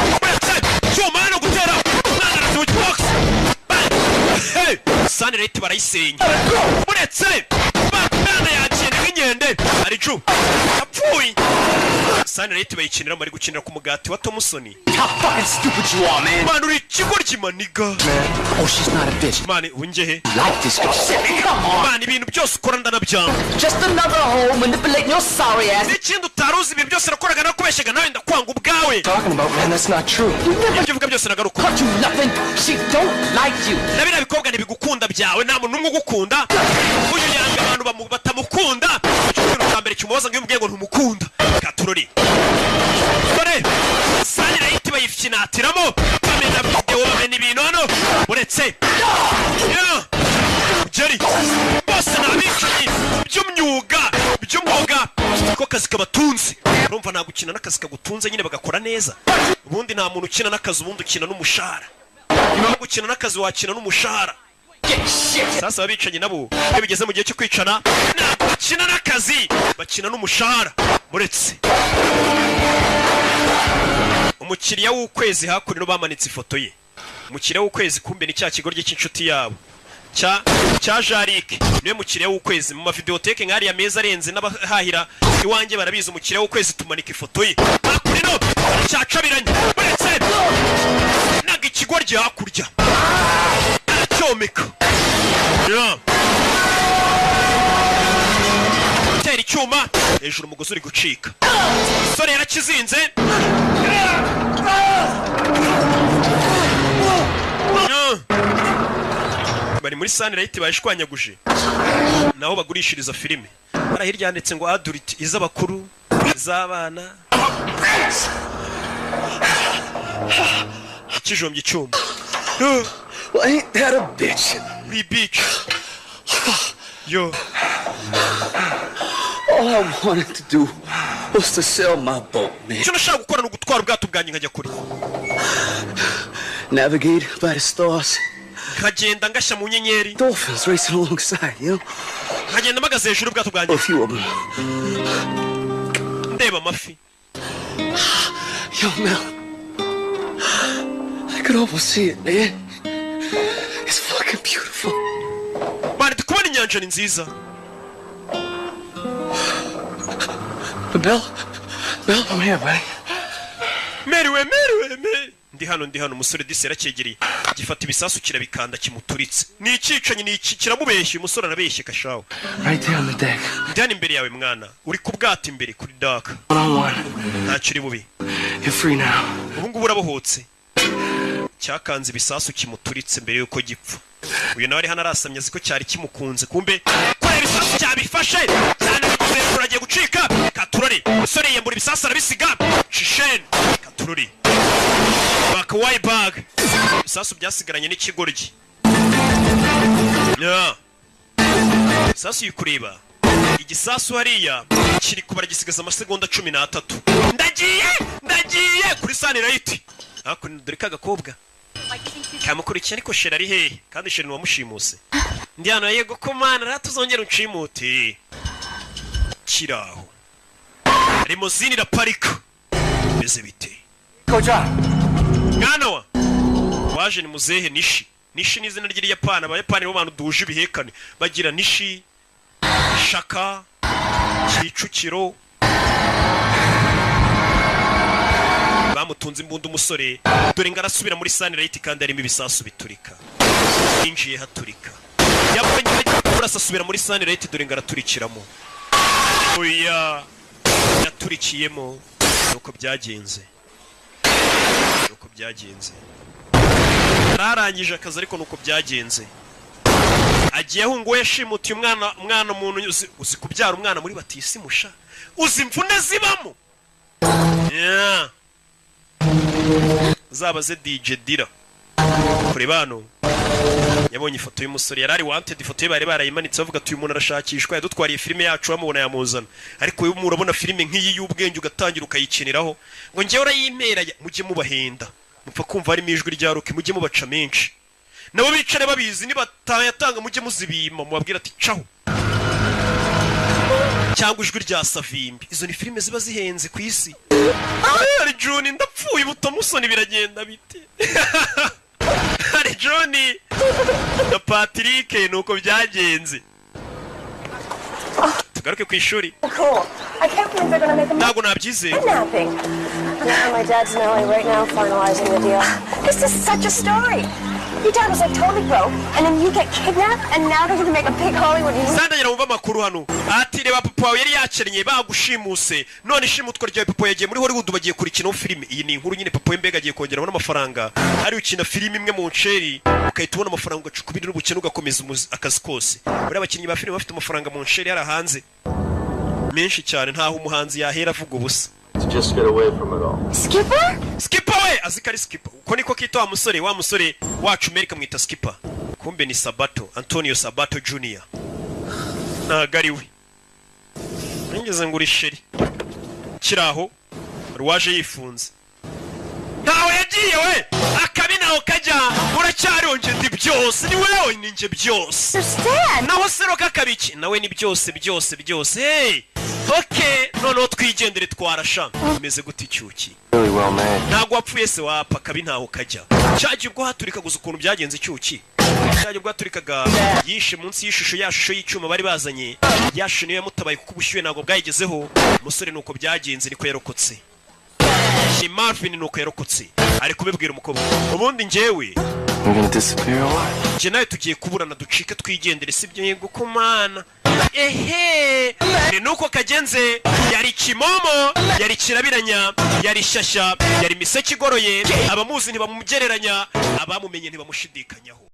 Cyumano gutera. Mwana na switch box. Hey, Sunlight barayisenya. Muretse. Bana yakene nk'inyende. Ari Ju. Apfuye. Sunlight bayikinira bari gukinira ku mugati wa Thompson. How fucking stupid you are, man. Man, uri kigoryi maniga. Oh, she's not a bitch. Man, unjehe. Like this girl. Come on. Man, ibintu byose ukora ndanabyanga. Just another hoe manipulating your sorry ass. N'ikindi utaruzi ibintu byose nakoraga nakubeshyaga nawe ndakwanga ubwawe. Talking about, man, that's not true. Ibyo uvuga byose nagaruka. Cut you nothing. She don't like you. Nabira bikobwa ntibigukunda byawe nta muntu umwe ugukunda. Uyu yanga abantu batamukunda. Cyumvira cyambere kimubaza ngo yumubwiye ngo ntumukunda. Katurori. Dore. Sunlight bayifinatiramo. Bamena video bamena ibintu hano. Uretse. Yeah. Jerry. Boss nabicanyi. By'umyuga. By'umwuga. Ko kazi kabatunze. Urumva nta gukina n'akazi kagutunze nyine bagakora neza. Ubundi nta muntu ukina n'akazi ubundi ukina n'umushahara. Niba gukina n'akazi wakina n'umushahara. Sasa abicanyi nabo iyo bigeze mu gihe cyo kwicana ntabwo bakina n'akazi bakina n'umushahara. Muretse umukiriya w'ukwezi hakurino bamanitse ifoto ye. Umukiriya w'ukwezi kumbe ni cya kigoryi cy'inshuti yabo cya Jarike niwe mukiriya w'ukwezi mu mavideoteke nk'ari ya meza arenze n'abahahira iwanjye barabizi umukiriya w'ukwezi tumanika ifoto ye hakurino cyacabiranye. Muretse naga ikigoryi hakurya aracyomeka. Tera icyuma hejuru umugozi uri gucika. Sore yarakizinze. Bari muri Sunlight bayishwanyaguje. Naho bagurishiriza filime. Bara hirya yanditse ngo adult iz'abakuru iz'abana. Kijombye icyuma. Well, ain't that a bitch? We bitch. Yo. All I wanted to do was to sell my boat, man. Icyo nashaka gukora ni ugutwara ubwato bwanjye nkajya kure. Navigate by the stars. Nkagenda ngashya mu nyenyeri. Dolphins racing alongside, you know? Nkagenda mpagaze hejuru ubwato bwanjye. A few of them. Ndeba amafi. Yo, Mel. I could almost see it, man. It's fucking beautiful. Man, kubona inyanja ni nziza. Mel, I'm here, buddy. Meriwe. Ndi hano umusore disi yarakegereye. Gifata ibisasu kirabikanda kimuturitse. Ni icicanyi ni iki kiramubeshye umusore arabeshye kashaho. Right there on the deck. Ndani imbere yawe mwana. Uri ku bwato imbere kuri dock. One-on-one. Ntacyo uri bubi. You're free now. Ubu ngubu urabohotse. Cyakanze ibisasu kimuturitse mbere yuko gipfa. Uyu nawe ari hano arasamye ziko cyari kimukunze kumbe kora ibisasu cyabifashe cyane bikuze agiye gucika. Katurori umusore yembura ibisasu arabisiga. Shishen Katurori bakawai bag ibisasu byasigaranye n'ikigoryi. Yeah. Ibisasu yikureba igisasu hariya kiri kubara gisigaza amasegonda 13. Ndagiye kuri Sunlight. Hakuno dore kagakobwa. kamukurikiye ariko sheri ari hehe kandi sheri ni wamushimuse ndi hano yego ko mana ratuzongera uncimute kiraho limozini iraparika beze bite koja mwana wa waje ni muzehe nishi nishi ni izina ry'Iyapani abayapani bo bantu duje ibihekane bagira nishi shaka Kicukiro bamutunze imbunda umusore dore ngarasubira muri Sunlight kandi arimo ibisasu biturika injiye haturika yapanye kurasasubira muri Sunlight dore ngaraturikiramo oya yaturikiyemo nuko byagenze ararangije akazi ariko nuko byagenze agiye ahungu yashimutiye umwana umuntu uzi kubyara umwana muri batisi musha uzi imvune zibamo yeah. Zabaze DJ Dira kuri bano yabonye ifoto y'umusore yarari wanted ifoto ye bari barayimanitse bavuga ati uyu muntu arashakishwa yadutwariye filime yacu bamubona yamuzana ariko uyu murabona filime nk'iyi y'ubwenge ugatangira ukayikiniraho ngo ngewe urayimera mujye mubahenda mupfa kumva harimo ijwi rya Rock mujye mubaca menshi nabo bicare babizi nibatayatanga mujye muzibima mubabwira ati caho cyangwa ijwi rya Savimbi izo ni filime ziba zihenze ku isi ari June ndapfuye butamusoni biragenda bite ari June na Patrick nuko byagenze tugaruke ku ishuri ntabwo nabyizeye My dad's in LA right now finalizing the deal. This is such a story. Your dad was like totally broke, and then you get kidnapped, and now they're gonna make a big Hollywood movie. Sandanyira umva makuru hano. Ati reba papa wawe yari yaceranye bagushimuse. None ishimutwa rya papa yagiye muri Hollywood bagiye kurikina filime. Iyi ni inkuru nyine papa Mbega agiye kongera amafaranga. Ari ukina filime imwe mu nsheri, ukahita ubona amafaranga ugacukubira n'ubukene ugakomeza akazi kose. Bari abakinnyi ba filime bafite amafaranga mu nsheri yarahanze. Menshi cyane ntaho umuhanzi yahera avuga ubusa. Just get away from it all. Skipper? Skipper we azikari Skipper. Uko niko kito wa musore wacu America mwita Skipper. Kumbe ni Sabato, Antonio Sabato Jr. Nagari we. Ngeze nguri sheri. Kiraho ruwaje yifunze. Ntawe yagiye we. Akabi naho kajya uracyari onje ndi byose ni wewe ninje byose. Naho sero kakabiki nawe ni byose. Hey. Okay, none twigendere twarasha. Umeze gute icyuki? Really well made. Ntago wapfuye se wapa kabi ntaho kajya. Cyaje ubwo haturika guza ukuntu byagenze icyuki. Cyaje ubwo haturikaga yishe munsi y'ishusho yashusho y'icyuma bari bazanye. Yashe niyo yamutabaye kuko ubushyuye ntago bwayigezeho. Umusore nuko byagenze niko yarokotse. Ni Marvin nuko yarokotse. Ari kubibwira umukobwa. Ubundi njyewe We're gonna disappear or what? Je nawe tugiye kuburana ducike twigendere sibyo yego kumana. Ehe ni nuko kagenze yari kimomo yari kirabiranya yari shasha yari miseke igoroye abamuzi ntibamumugereranya abamumenye ntibamushidikanyaho.